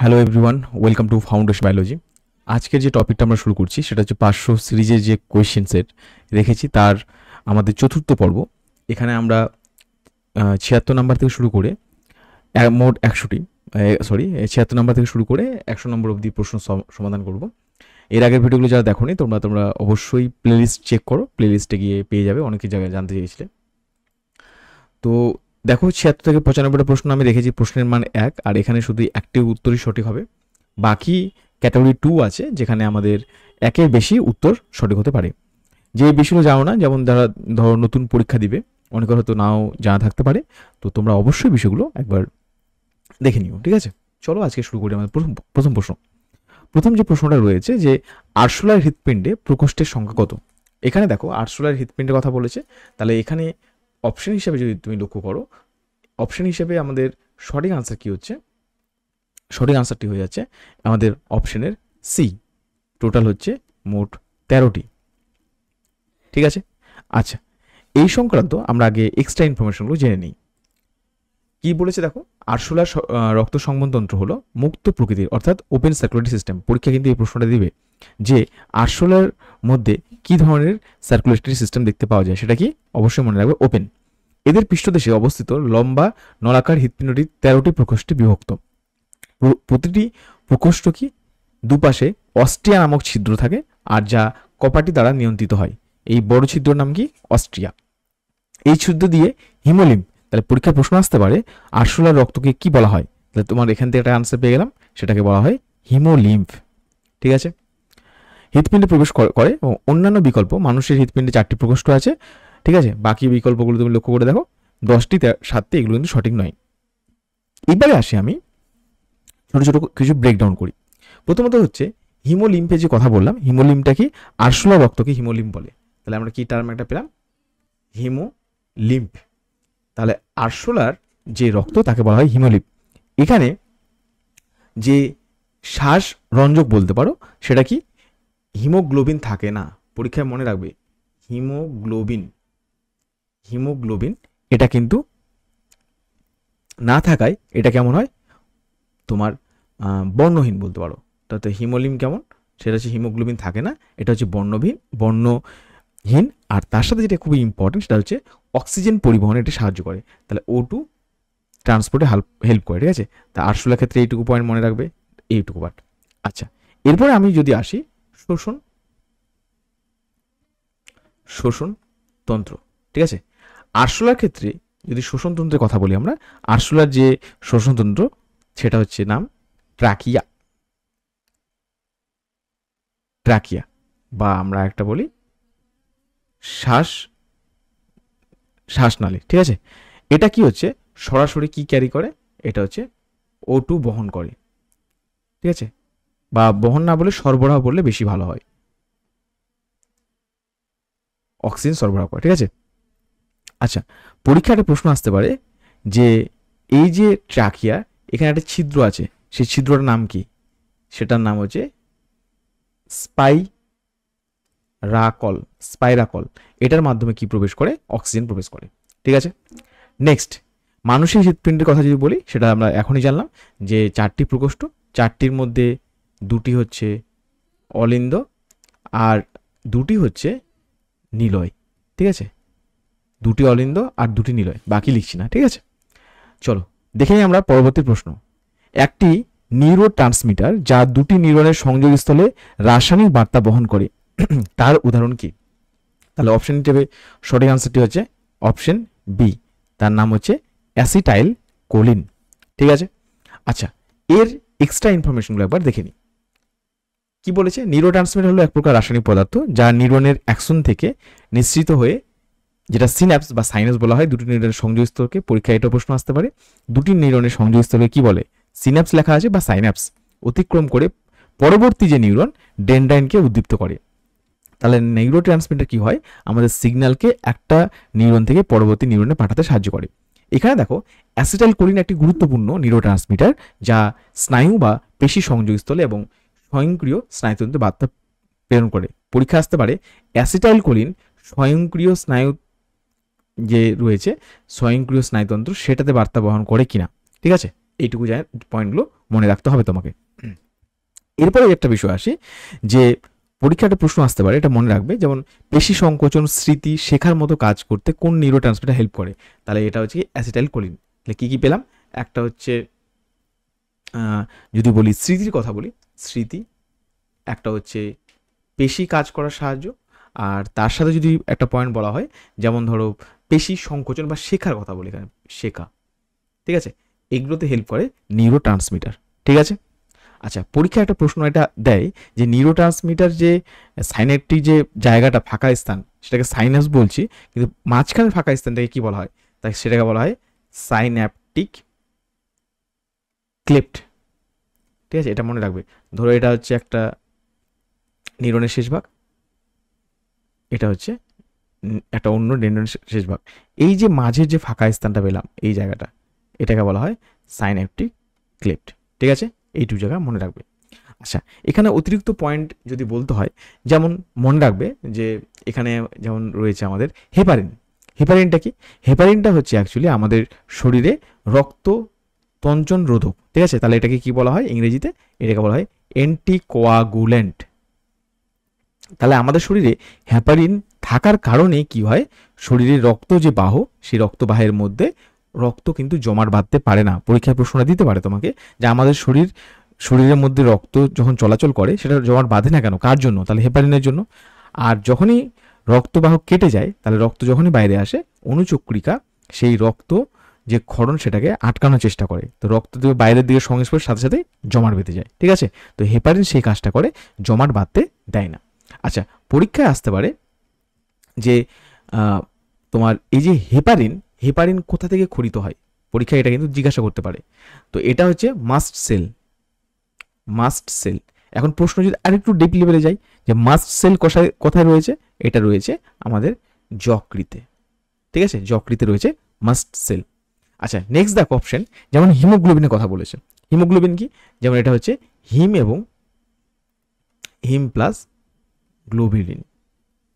Hello everyone, welcome to foundation biology. আজকের যে টপিকটা আমরা শুরু করছি সেটা হচ্ছে 500 সিরিজের যে কোয়েশ্চেন সেট রেখেছি তার আমাদের চতুর্থ পর্ব। এখানে আমরা 76 নাম্বার থেকে শুরু করে মোট 100টি 76 নাম্বার থেকে শুরু করে 100 নম্বর অবধি প্রশ্ন সমাধান করব। এর আগের ভিডিওগুলো যারা দেখোনি তোমরা অবশ্যই প্লেলিস্ট চেক করো, প্লেলিস্টে গিয়ে পেয়ে যাবে, অনেকের জায়গায় জানতে চেয়েছিলে। তো দেখো 76 থেকে 95টা প্রশ্ন আমি রেখেছি, প্রশ্নের মান 1, আর এখানে শুধু একটি উত্তরই সঠিক হবে। বাকি ক্যাটাগরি 2 আছে যেখানে আমাদের একের বেশি উত্তর সঠিক হতে পারে। যে বিষয়গুলো জানো না, যেমন ধরো নতুন পরীক্ষা দিবে, অনেকের হয়তো নাও জানা থাকতে পারে, তো তোমরা অবশ্যই বিষয়গুলো একবার দেখে নিও, ঠিক আছে? চলো আজকে শুরু করি আমাদের প্রথম প্রশ্ন। প্রথম যে প্রশ্নটা রয়েছে যে আরশোলার হৃৎপিণ্ডে প্রকোষ্ঠের সংখ্যা কত? এখানে দেখো আরশোলার হৃৎপিণ্ডের কথা বলেছে, তাহলে এখানে অপশন হিসাবে যদি তুমি লক্ষ্য করো, অপশন হিসেবে আমাদের সঠিক আনসার কি হচ্ছে? সঠিক আনসারটি হয়ে যাচ্ছে আমাদের অপশনের সি। টোটাল হচ্ছে মোট 13টি, ঠিক আছে? আচ্ছা, এই সংক্রান্ত আমরা আগে এক্সট্রা ইনফরমেশনগুলো জেনে নিই। কি বলেছে দেখো, আরশোলার রক্ত সংবহনতন্ত্র হলো মুক্ত প্রকৃতির, অর্থাৎ ওপেন সার্কুলেটরি সিস্টেম। পরীক্ষা কিন্তু এই প্রশ্নটা দিবে যে আরশোলার মধ্যে কি ধরনের সার্কুলেটরি সিস্টেম দেখতে পাওয়া যায়, সেটা কি অবশ্যই মনে রাখবে, ওপেন। এদের পৃষ্ঠদেশে অবস্থিত লম্বা নলাকার হৃৎপিণ্ডটি 13টি প্রকোষ্ঠে বিভক্ত। প্রতিটি প্রকোষ্ঠ কি দুপাশে অস্ট্রিয়া নামক ছিদ্র থাকে, আর যা কপাটি দ্বারা নিয়ন্ত্রিত হয়। এই বড় ছিদ্রর নাম কি? অস্ট্রিয়া। এই ছিদ্র দিয়ে হিমোলিম, তাহলে পরীক্ষার প্রশ্ন আসতে পারে আরশোলার রক্তকে কি বলা হয়? তাহলে তোমার এখান থেকে একটা আনসার পেয়ে গেলাম, সেটাকে বলা হয় হিমোলিম্ফ, ঠিক আছে? হৃৎপিণ্ডে প্রবেশ করে এবং অন্যান্য বিকল্প, মানুষের হৃৎপিণ্ডে 4টি প্রকোষ্ঠ আছে, ঠিক আছে? বাকি বিকল্পগুলো তুমি লক্ষ্য করে দেখো, 10টি 7টি, এগুলো কিন্তু সঠিক নয়। এবারে আসি আমি ছোট ছোট কিছু ব্রেকডাউন করি। প্রথমত হচ্ছে হিমোলিম্ফে যে কথা বললাম, হিমোলিম্ফটা কি? আরশোলার রক্তকে হিমোলিম্ফ বলে। তাহলে আমরা কি টার্ম একটা পেলাম? হিমোলিম্ফ। তাহলে আরশোলার যে রক্ত তাকে বলা হয় হিমোলিম্ফ। এখানে যে শ্বাস রঞ্জক বলতে পারো, সেটা কি? হিমোগ্লোবিন থাকে না। পরীক্ষায় মনে রাখবে, হিমোগ্লোবিন এটা কিন্তু না থাকায় এটা কেমন হয়? তোমার বর্ণহীন বলতে পারো। তাতে হিমোলিম কেমন? সেটা হচ্ছে হিমোগ্লোবিন থাকে না, এটা হচ্ছে বর্ণহীন। আর তার সাথে যেটা খুবই ইম্পর্টেন্ট, সেটা হচ্ছে অক্সিজেন পরিবহনে এটা সাহায্য করে। তাহলে O2 ট্রান্সপোর্টে হেল্প করে, ঠিক আছে? তা আরশোলার ক্ষেত্রে এইটুকু পয়েন্ট মনে রাখবে, এইটুকু পার্ট। আচ্ছা, এরপরে আমি যদি আসি শোষণতন্ত্র, ঠিক আছে? আরশোলার ক্ষেত্রে যদি শোষণতন্ত্রের কথা বলি আমরা, আরশোলার যে শোষণতন্ত্র সেটা হচ্ছে নাম ট্রাকিয়া, বা আমরা একটা বলি শ্বাসনালী, ঠিক আছে? এটা কি হচ্ছে? সরাসরি কি ক্যারি করে? এটা হচ্ছে O2 বহন করে, ঠিক আছে? বা বহন না বলে সরবরাহ বললে বেশি ভালো হয়, অক্সিজেন সরবরাহ করে, ঠিক আছে? আচ্ছা, পরীক্ষায় একটা প্রশ্ন আসতে পারে যে এই যে ট্রাকিয়া, এখানে একটা ছিদ্র আছে, সেই ছিদ্রটার নাম কি? সেটার নাম হচ্ছে স্পাইরাকল। এটার মাধ্যমে কি প্রবেশ করে? অক্সিজেন প্রবেশ করে, ঠিক আছে? নেক্সট, মানুষের হৃৎপিণ্ডের কথা যদি বলি, সেটা আমরা এখনই জানলাম যে 4টি প্রকোষ্ঠ, 4টির মধ্যে 2টি হচ্ছে অলিন্দ আর 2টি হচ্ছে নিলয়, ঠিক আছে? 2টি অলিন্দ আর 2টি নিলয়, বাকি লিখছি না, ঠিক আছে? চলো দেখে নিই আমরা পরবর্তী প্রশ্ন। একটি নিউরো ট্রান্সমিটার যা 2টি নিউরনের সংযোগস্থলে রাসায়নিক বার্তা বহন করে, তার উদাহরণ কি? তাহলে অপশন হিসেবে সঠিক আনসারটি হচ্ছে অপশন বি, তার নাম হচ্ছে অ্যাসিটাইল কোলিন, ঠিক আছে? আচ্ছা, এর এক্সট্রা ইনফরমেশনগুলো একবার দেখে নিই। কি বলেছে? নিউরোট্রান্সমিটার হলো এক প্রকার রাসায়নিক পদার্থ যা নিউরনের অ্যাকশন থেকে নিঃসৃত হয়ে, যেটা সিন্যাপস বা সাইনাস বলা হয়, 2টি নিউরনের সংযোগস্থলকে, পরীক্ষায় এটা প্রশ্ন আসতে পারে, 2টি নিউরনের সংযোগস্থলকে কি বলে? সিন্যাপস লেখা আছে বা সাইনাপস, অতিক্রম করে পরবর্তী যে নিউরন ডেনড্রাইনকে উদ্দীপ্ত করে। তাহলে নিউরো ট্রান্সমিটার কি হয়? আমাদের সিগন্যালকে একটা নিউরন থেকে পরবর্তী নিউরনে পাঠাতে সাহায্য করে। এখানে দেখো অ্যাসিটাইল কোলিন একটি গুরুত্বপূর্ণ নিউরো ট্রান্সমিটার যা স্নায়ু বা পেশি সংযোগস্থলে এবং স্বয়ংক্রিয় স্নায়ুতন্ত্রে বার্তা প্রেরণ করে। পরীক্ষা আসতে পারে অ্যাসিটাইল কোলিন স্বয়ংক্রিয় স্নায়ু যে রয়েছে, স্বয়ংক্রিয় স্নায়ুতন্ত্র, সেটাতে বার্তা বহন করে কিনা, ঠিক আছে? এইটুকু পয়েন্টগুলো মনে রাখতে হবে তোমাকে। এরপরে একটা বিষয় আসে যে পরীক্ষা একটা প্রশ্ন আসতে পারে, এটা মনে রাখবে, যেমন পেশি সংকোচন, স্মৃতি, শেখার মতো কাজ করতে কোন নিউরোট্রান্সমিটার হেল্প করে? তাহলে এটা হচ্ছে অ্যাসিটাইলকোলিন। তাহলে কী কী পেলাম? একটা হচ্ছে যদি বলি স্মৃতির কথা বলি, স্মৃতি, একটা হচ্ছে পেশি কাজ করার সাহায্য, আর তার সাথে যদি একটা পয়েন্ট বলা হয় যেমন ধরো পেশি সংকোচন বা শেখার কথা বলি, এখানে শেখা, ঠিক আছে, এগুলোতে হেল্প করে নিউরোট্রান্সমিটার, ঠিক আছে। আচ্ছা, পরীক্ষায় একটা প্রশ্ন এটা দেয় যে নিউরোট্রান্সমিটার যে সাইনেপটিক যে জায়গাটা ফাঁকা স্থান সেটাকে সাইনাস বলছি, কিন্তু মাঝখানের ফাঁকা স্থানটাকে কি বলা হয়? তাই সেটাকে বলা হয় সাইন্যাপটিক ক্লেপ্ট, ঠিক আছে, এটা মনে রাখবে। ধরো এটা হচ্ছে একটা নিউরনের শেষ ভাগ, এটা হচ্ছে একটা অন্য নিউরনের শেষ ভাগ, এই যে মাঝের যে ফাঁকা স্থানটা পেলাম এই জায়গাটা, এটাকে বলা হয় সাইন্যাপটিক ক্লেপ্ট, ঠিক আছে, এইটুকু জায়গা মনে রাখবে। আচ্ছা, এখানে অতিরিক্ত পয়েন্ট যদি বলতে হয়, যেমন মনে রাখবে যে এখানে যেমন রয়েছে আমাদের হেপারিন। হেপারিনটা কি? হেপারিনটা হচ্ছে অ্যাকচুয়ালি আমাদের শরীরে রক্ত তঞ্চন রোধক, ঠিক আছে, তাহলে এটাকে কি বলা হয় ইংরেজিতে? এটাকে বলা হয় অ্যান্টিকোয়াগুল্যান্ট। তাহলে আমাদের শরীরে হেপারিন থাকার কারণে কি হয়, শরীরের রক্ত যে বাহ, সেই রক্তবাহের মধ্যে রক্ত কিন্তু জমাট বাঁধতে পারে না। পরীক্ষায় প্রশ্নটা দিতে পারে তোমাকে যে আমাদের শরীরের মধ্যে রক্ত যখন চলাচল করে সেটা জমাট বাঁধে না কেন, কার জন্য? তাহলে হেপারিনের জন্য। আর যখনই রক্তবাহ কেটে যায়, তাহলে রক্ত যখনই বাইরে আসে, অনুচক্রিকা সেই রক্ত যে ক্ষরণ সেটাকে আটকানোর চেষ্টা করে, তো রক্ত বাইরের দিকে সংস্পর্শের সাথে সাথে জমাট বেঁধে যায়, ঠিক আছে। তো হেপারিন সেই কাজটা করে, জমাট বাঁধতে দেয় না। আচ্ছা, পরীক্ষায় আসতে পারে যে তোমার এই যে হেপারিন কোথা থেকে খরিত হয়, পরীক্ষায় এটা কিন্তু জিজ্ঞাসা করতে পারে। তো এটা হচ্ছে মাস্ট সেল। এখন প্রশ্ন যদি আরেকটু ডিপ লেভেলে যাই, যে মাস্ট সেল কোথায় রয়েছে, এটা রয়েছে আমাদের যকৃতে, ঠিক আছে, যকৃতে রয়েছে মাস্ট সেল। আচ্ছা, নেক্সট দেখো অপশন, যেমন হিমোগ্লোবিনের কথা বলেছে। হিমোগ্লোবিন কি? যেমন এটা হচ্ছে হিম এবং হিম প্লাস গ্লোবিলিন,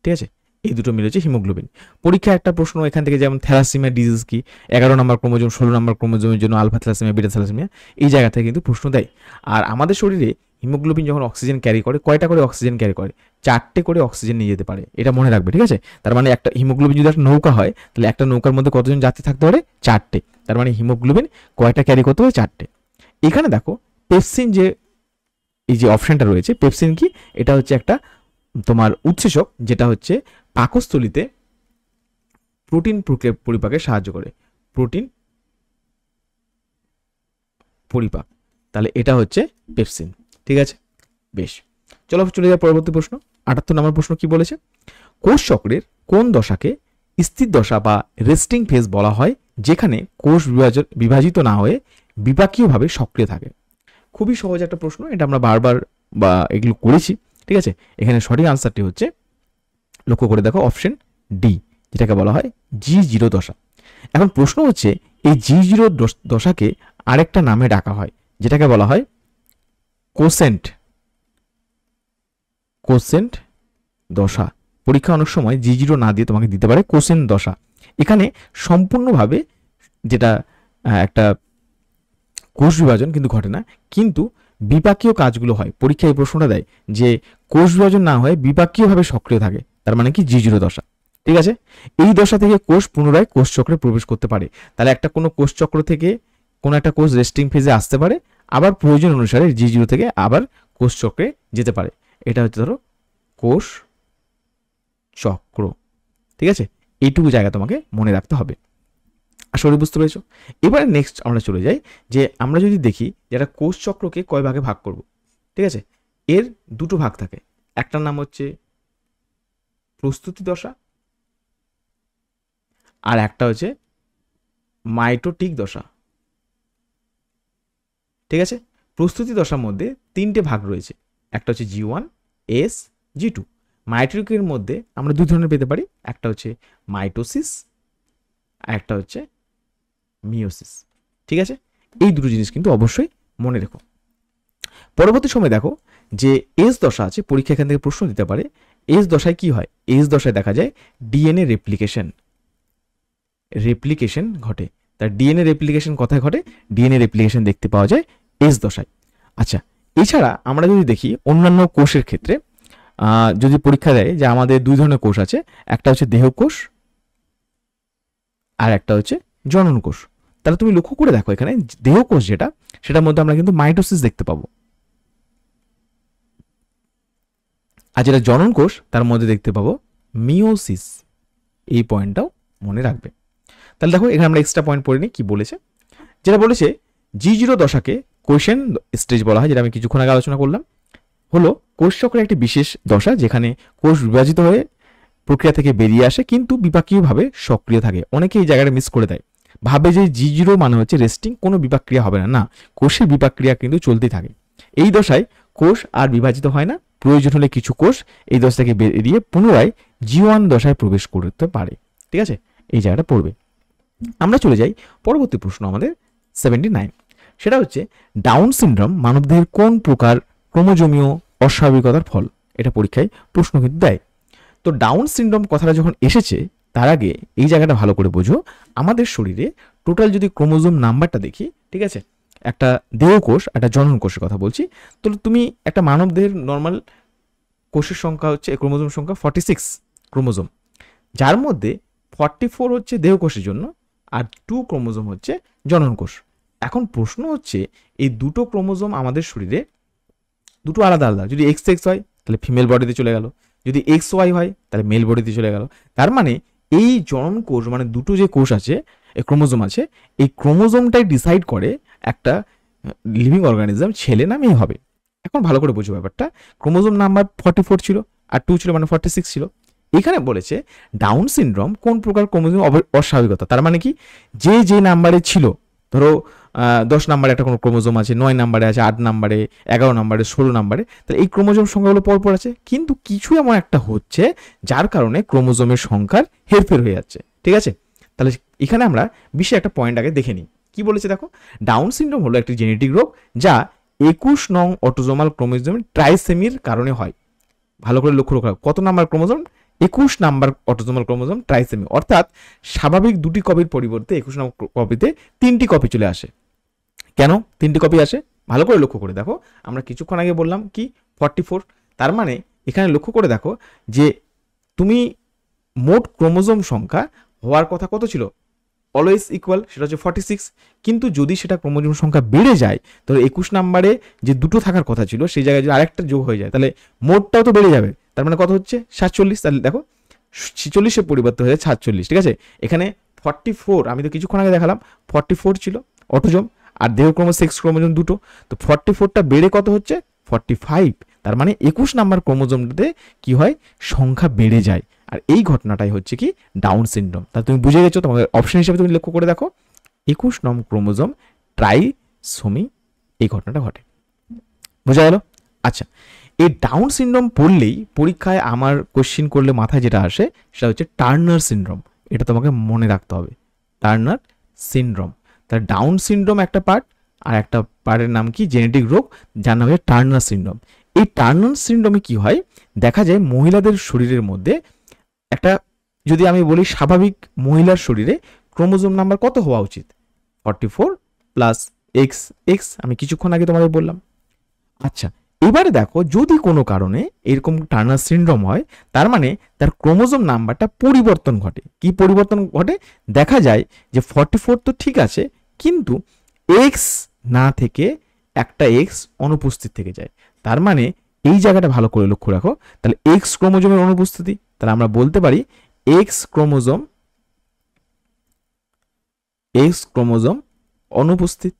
ঠিক আছে, এই দুটো মিলে হচ্ছে হিমোগ্লোবিন। পরীক্ষায় একটা প্রশ্ন এখান থেকে, যেমন থ্যালাসেমিয়া ডিজিজ কি, 11 নম্বর ক্রোমোজোম 16 নম্বর ক্রোমোজোমের জন্য আলফা থ্যালাসেমিয়া, বিটা থ্যালাসেমিয়া, এই জায়গা থেকে কিন্তু প্রশ্ন দেয়। আর আমাদের শরীরে হিমোগ্লোবিন যখন অক্সিজেন ক্যারি করে, কয়টা করে অক্সিজেন ক্যারি করে? 4টে করে অক্সিজেন নিয়ে যেতে পারে, এটা মনে রাখবে, ঠিক আছে। তার মানে একটা হিমোগ্লোবিন যদি একটা নৌকা হয়, তাহলে একটা নৌকার মধ্যে কতজন যাত্রী থাকতে পারে? 4টে। তার মানে হিমোগ্লোবিন কয়টা ক্যারি করতে হবে? 4টে। এখানে দেখো পেপসিন, যে এই যে অপশনটা রয়েছে, পেপসিন কি? এটা হচ্ছে একটা তোমার উৎসেচক, যেটা হচ্ছে পাকস্থলিতে প্রোটিন পরিপাকে সাহায্য করে, প্রোটিন পরিপাক, তাহলে এটা হচ্ছে পেপসিন, ঠিক আছে। বেশ, চলো চলে যাওয়ার পরবর্তী প্রশ্ন। 78 নম্বর প্রশ্ন কি বলেছে? কোষ চক্রের কোন দশাকে স্থির দশা বা রেস্টিং ফেজ বলা হয়, যেখানে কোষ বিভাজিত না হয়ে বিপাকীয়ভাবে সক্রিয় থাকে? খুবই সহজ একটা প্রশ্ন, এটা আমরা বারবার বা এগুলো করেছি, ঠিক আছে। এখানে সঠিক আনসারটি হচ্ছে, লক্ষ্য করে দেখো, অপশন ডি, যেটাকে বলা হয় G0 দশা। এখন প্রশ্ন হচ্ছে, এই G0 দশাকে আরেকটা নামে ডাকা হয়, যেটাকে বলা হয় কোসেন্ট দশা। পরীক্ষা অনেক সময় G0 না দিয়ে তোমাকে দিতে পারে কোসেন্ট দশা। এখানে সম্পূর্ণভাবে যেটা একটা কোষ বিভাজন কিন্তু ঘটে না, কিন্তু বিপাকীয় কাজগুলো হয়। পরীক্ষায় এই প্রশ্নটা দেয় যে কোষ বিভাজন না হয়ে বিপাকীয়ভাবে সক্রিয় থাকে, তার মানে কি G0 দশা, ঠিক আছে। এই দশা থেকে কোষ পুনরায় কোষ চক্রে প্রবেশ করতে পারে। তাহলে একটা কোনো কোষ চক্র থেকে কোনো একটা কোষ রেস্টিং ফেজে আসতে পারে, আবার প্রয়োজন অনুসারে G0 থেকে আবার কোষ চক্রে যেতে পারে। এটা হচ্ছে ধরো কোষ চক্র, ঠিক আছে। এইটুকু জায়গা তোমাকে মনে রাখতে হবে। আশা করি বুঝতে পেরেছো। এবারে নেক্সট আমরা চলে যাই, যে আমরা যদি দেখি যেটা কোষ চক্রকে কয় ভাগে ভাগ করব, ঠিক আছে। এর দুটো ভাগ থাকে, একটার নাম হচ্ছে প্রস্তুতি দশা, আর একটা হচ্ছে মাইটোটিক দশা, ঠিক আছে। প্রস্তুতি দশার মধ্যে 3টে ভাগ রয়েছে, একটা হচ্ছে G1, S, G2। মাইটোটিকের মধ্যে আমরা দুই ধরনের পেতে পারি, একটা হচ্ছে মাইটোসিস আর একটা হচ্ছে মিওসিস, ঠিক আছে। এই দুটো জিনিস কিন্তু অবশ্যই মনে রেখো। পরবর্তী সময় দেখো যে এস দশা আছে, পরীক্ষা এখান থেকে প্রশ্ন দিতে পারে। এস দশায় কি হয়? এস দশায় দেখা যায় ডিএনএ রেপ্লিকেশন ঘটে। তার ডিএনএ রেপ্লিকেশন কোথায় ঘটে? ডিএনএ রেপ্লিকেশন দেখতে পাওয়া যায় এস দশায়। আচ্ছা, এছাড়া আমরা যদি দেখি অন্যান্য কোষের ক্ষেত্রে, যদি পরীক্ষা দেয় যে আমাদের দুই ধরনের কোষ আছে, একটা হচ্ছে দেহকোষ আর একটা হচ্ছে জনন কোষ। তাহলে তুমি লক্ষ্য করে দেখো এখানে দেহকোষ যেটা, সেটার মধ্যে আমরা কিন্তু মাইটোসিস দেখতে পাবো, আর যেটা জনন কোষ তার মধ্যে দেখতে পাবো মিওসিস। এই পয়েন্টটাও মনে রাখবে। তাহলে দেখো এখানে আমরা এক্সট্রা পয়েন্ট পড়ে নিই কি বলেছে। যেটা বলেছে G0 দশাকে কোয়েশন স্টেজ বলা হয়, যেটা আমি কিছুক্ষণ আগে আলোচনা করলাম, হলো কোষ চক্রের একটি বিশেষ দশা যেখানে কোষ বিভাজিত হয়ে প্রক্রিয়া থেকে বেরিয়ে আসে কিন্তু বিপাকীয়ভাবে সক্রিয় থাকে। অনেকে এই জায়গাটা মিস করে দেয়, ভাবে যে G0 মানে হচ্ছে রেস্টিং, কোনো বিপাকক্রিয়া হবে না। না, কোষের বিপাকক্রিয়া কিন্তু চলতেই থাকে। এই দশায় কোষ আর বিভাজিত হয় না, প্রয়োজন হলে কিছু কোষ এই দশা থেকে বেরিয়ে পুনরায় G1 দশায় প্রবেশ করতে পারে। ঠিক আছে, এই জায়গাটা পড়বে। আমরা চলে যাই পরবর্তী প্রশ্ন আমাদের 79। সেটা হচ্ছে ডাউন সিনড্রোম মানবদেহের কোন প্রকার ক্রোমোজোমীয় অস্বাভাবিকতার ফল? এটা পরীক্ষায় প্রশ্ন কিন্তু দেয়। তো ডাউন সিনড্রোম কথাটা যখন এসেছে, তার আগে এই জায়গাটা ভালো করে বোঝো। আমাদের শরীরে টোটাল যদি ক্রোমোজোম নাম্বারটা দেখি, ঠিক আছে, একটা দেহকোষ একটা জনন কোষের কথা বলছি, তো তুমি একটা মানব দেহের নর্মাল কোষের সংখ্যা হচ্ছে ক্রোমোজোম সংখ্যা 46 ক্রোমোজোম, যার মধ্যে 44 হচ্ছে দেহকোষের জন্য আর 2 ক্রোমোজোম হচ্ছে জনন কোষ। এখন প্রশ্ন হচ্ছে এই দুটো ক্রোমোজোম আমাদের শরীরে দুটো আলাদা আলাদা। যদি এক্স এক্স হয় তাহলে ফিমেল বডিতে চলে গেল, যদি এক্স ওয়াই হয় তাহলে মেল বডিতে চলে গেল। তার মানে এই জনন কোষ মানে দুটো যে কোষ আছে, ক্রোমোজোম আছে, এই ক্রোমোজোমটাই ডিসাইড করে একটা লিভিং অর্গানিজম ছেলে না মেয়ে হবে। এখন ভালো করে বুঝো ব্যাপারটা। ক্রোমোজোম নাম্বার 44 ছিল আর 2 ছিল, মানে 46 ছিল। এখানে বলেছে ডাউন সিনড্রোম কোন প্রকার ক্রোমোজোম অস্বাভাবিকতা। তার মানে কি, যে নাম্বারে ছিল, ধরো 10 নাম্বারে একটা কোনো ক্রোমোজোম আছে, 9 নাম্বারে আছে, 8 নাম্বারে, 11 নাম্বারে, 16 নাম্বারে, তাহলে এই ক্রোমোজোম সংখ্যাগুলো পরপর আছে, কিন্তু কিছু এমন একটা হচ্ছে যার কারণে ক্রোমোজোমের সংখ্যার হেরফের হয়ে যাচ্ছে। ঠিক আছে, তাহলে এখানে আমরা বিশেষ একটা পয়েন্ট আগে দেখে নিই। কি বলেছে দেখো, ডাউন সিনড্রোম হলো একটি জেনেটিক রোগ যা 21 নং অটোজোমাল ক্রোমোজোমের ট্রাইসেমির কারণে হয়। ভালো করে লক্ষ্য রাখো, কত number chromosome? 21 number autosomal chromosome trisomy, অর্থাৎ স্বাভাবিক 2টি কপির পরিবর্তে 21 নম্বর কপিতে 3টি কপি চলে আসে। কেন 3টি কপি আসে? ভালো করে লক্ষ্য করে দেখো, আমরা কিছুক্ষণ আগে বললাম কি 44, তার মানে এখানে লক্ষ্য করে দেখো যে তুমি মোট ক্রোমোজোম সংখ্যা হওয়ার কথা কত ছিল? অলওয়েজ ইকুয়াল, সেটা হচ্ছে 46। কিন্তু যদি সেটা ক্রোমোজোম সংখ্যা বেড়ে যায়, তাহলে 21 নাম্বারে যে দুটো থাকার কথা ছিল সেই জায়গায় যদি আরেকটা যোগ হয়ে যায়, তাহলে মোটটাও তো বেড়ে যাবে। তার মানে কত হচ্ছে? 47। তাহলে দেখো 46-এর পরিবর্তে হয়ে যায় 47। ঠিক আছে, এখানে 44, আমি তো কিছুক্ষণ আগে দেখালাম 44 ছিল অটোজোম আর দেহক্রোম সেক্স ক্রোমোজোম দুটো, তো 44টা বেড়ে কত হচ্ছে? 45। তার মানে 21 নাম্বার ক্রোমোজোমটাতে কি হয়? সংখ্যা বেড়ে যায়। আর এই ঘটনাটাই হচ্ছে কি ডাউন সিনড্রোম। তাহলে তুমি বুঝে গেছো, তোমাদের অপশন হিসেবে তুমি লক্ষ্য করে দেখো 21 নং ক্রোমোজোম ট্রাইসোমি, এই ঘটনাটা ঘটে। বোঝা গেল? আচ্ছা, এই ডাউন সিনড্রোম পড়লেই পরীক্ষায় আমার কোশ্চিন করলে মাথায় যেটা আসে সেটা হচ্ছে টার্নার সিনড্রোম। এটা তোমাকে মনে রাখতে হবে, টার্নার সিনড্রোম। তার ডাউন সিনড্রোম একটা পার্ট, আর একটা পার্টের নাম কি? জেনেটিক রোগ, যার নাম হচ্ছে টার্নার সিনড্রোম। এই টার্নার সিনড্রোমে কি হয়? দেখা যায় মহিলাদের শরীরের মধ্যে একটা, যদি আমি বলি স্বাভাবিক মহিলার শরীরে ক্রোমোজোম নাম্বার কত হওয়া উচিত? 44 প্লাস এক্স এক্স, আমি কিছুক্ষণ আগে তোমাদের বললাম। আচ্ছা, এবারে দেখো যদি কোনো কারণে এরকম টার্নার সিনড্রোম হয়, তার মানে তার ক্রোমোজোম নাম্বারটা পরিবর্তন ঘটে। কি পরিবর্তন ঘটে? দেখা যায় যে 44 তো ঠিক আছে, কিন্তু এক্স না থেকে একটা এক্স অনুপস্থিত থেকে যায়। তার মানে এই জায়গাটা ভালো করে লক্ষ্য রাখো। তাহলে এক্স ক্রোমোজোমের অনুপস্থিতি, তাহলে আমরা বলতে পারি এক্স ক্রোমোজোম অনুপস্থিত।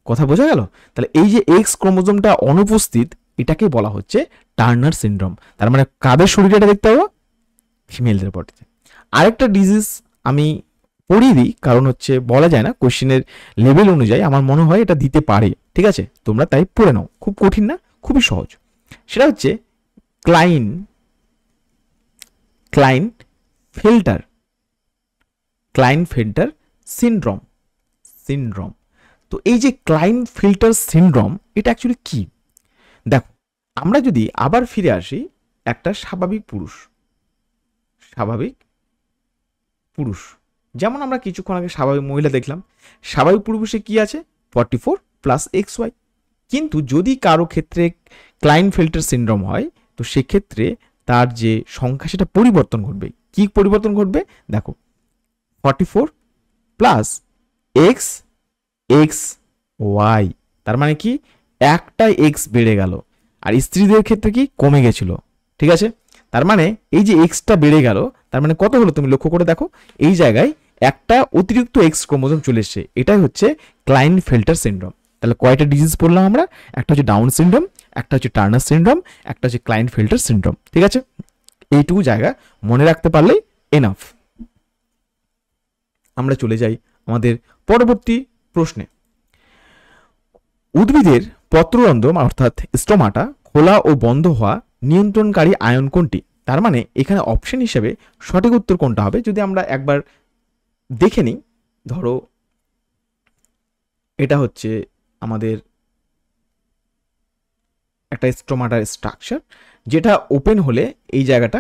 কথা বোঝা গেল? তাহলে এই যে এক্স ক্রোমোজোমটা অনুপস্থিত, এটাকে বলা হচ্ছে টার্নার সিনড্রোম। তার মানে কাদের শরীরে এটা দেখতে পাবো? ফিমেলদের বডিতে। আরেকটা ডিজিজ আমি পড়িয়ে দিই, কারণ হচ্ছে বলা যায় না, কোশ্চেনের লেভেল অনুযায়ী আমার মনে হয় এটা দিতে পারে। ঠিক আছে, তোমরা তাই পড়ে নাও, খুব কঠিন না, খুবই সহজ। সেটা হচ্ছে ক্লাইনফেল্টার সিনড্রোম। তো এই যে ক্লাইনফেল্টার সিনড্রোম, এটা অ্যাকচুয়ালি কি? দেখো, আমরা যদি আবার ফিরে আসি, একটা স্বাভাবিক পুরুষ, যেমন আমরা কিছুক্ষণ আগে স্বাভাবিক মহিলা দেখলাম, স্বাভাবিক পরিবেশে কি আছে 44 প্লাস XY। কিন্তু যদি কারো ক্ষেত্রে ক্লাইনফেল্টার সিনড্রোম হয় তো সেক্ষেত্রে তার যে সংখ্যা সেটা পরিবর্তন ঘটবে। কি পরিবর্তন ঘটবে দেখো, 44 প্লাস এক্স এক্স ওয়াই, তার মানে কি একটা এক্স বেড়ে গেল, আর স্ত্রীদের ক্ষেত্রে কি কমে গেছিল। ঠিক আছে, তার মানে এই যে এক্সটা বেড়ে গেল, তার মানে কত হলো তুমি লক্ষ্য করে দেখো, এই জায়গায় একটা অতিরিক্ত এক্স ক্রোমোজোম চলে এসছে, এটাই হচ্ছে ক্লাইনফেল্টার সিনড্রোম। তাহলে কয়টা ডিজিজ পড়লাম আমরা, একটা হচ্ছে ডাউন সিনড্রোম, একটা হচ্ছে টার্নার সিনড্রোম, একটা হচ্ছে ক্লাইনফেল্টার সিনড্রোম। ঠিক আছে, এইটুকু জায়গা মনে রাখতে পারলেই এনাফ। আমরা চলে যাই আমাদের পরবর্তী প্রশ্নে। উদ্ভিদের পত্ররন্ধ্র অর্থাৎ স্টোমাটা খোলা ও বন্ধ হওয়া নিয়ন্ত্রণকারী আয়ন কোনটি? তার মানে এখানে অপশন হিসেবে সঠিক উত্তর কোনটা হবে যদি আমরা একবার দেখে নিই। ধরো এটা হচ্ছে আমাদের একটা স্টোমাটার স্ট্রাকচার, যেটা ওপেন হলে এই জায়গাটা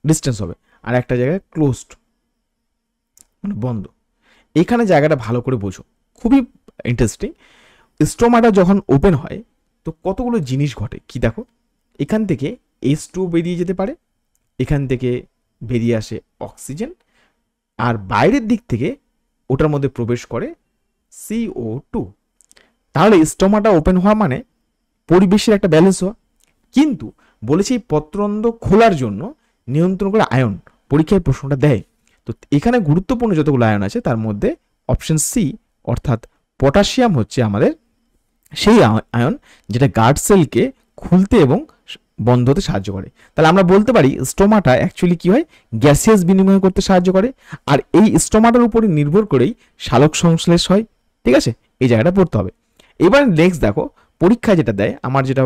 ডিস্টেন্স হবে, আর একটা জায়গায় ক্লোজড মানে বন্ধ। এখানে জায়গাটা ভালো করে বোঝো, খুবই ইন্টারেস্টিং। স্টোমাটা যখন ওপেন হয় তো কতগুলো জিনিস ঘটে, কি দেখো, এখান থেকে H2 বেরিয়ে যেতে পারে, এখান থেকে বেরিয়ে আসে অক্সিজেন, আর বাইরের দিক থেকে ওটার মধ্যে প্রবেশ করে CO2। তাহলে স্টোমাটা ওপেন হওয়া মানে পরিবেশের একটা ব্যালেন্স হওয়া। কিন্তু বলেছে এই পত্ররন্ধ্র খোলার জন্য নিয়ন্ত্রণ করে আয়ন, পরীক্ষায় প্রশ্নটা দেয়। তো এখানে গুরুত্বপূর্ণ যতগুলো আয়ন আছে তার মধ্যে অপশন সি অর্থাৎ পটাশিয়াম হচ্ছে আমাদের সেই আয়ন যেটা গার্ড সেলকে খুলতে এবং বন্ধ হতে সাহায্য করে। তাহলে আমরা বলতে পারি স্টোমাটা অ্যাকচুয়ালি কি হয়, গ্যাসিয়াস বিনিময় করতে সাহায্য করে, আর এই স্টোমাটার উপরে নির্ভর করেই সালোক সংশ্লেষ হয়। ঠিক আছে, এই জায়গাটা পড়তে হবে। এবার নেক্সট দেখো, পরীক্ষায় যেটা দেয়, আমার যেটা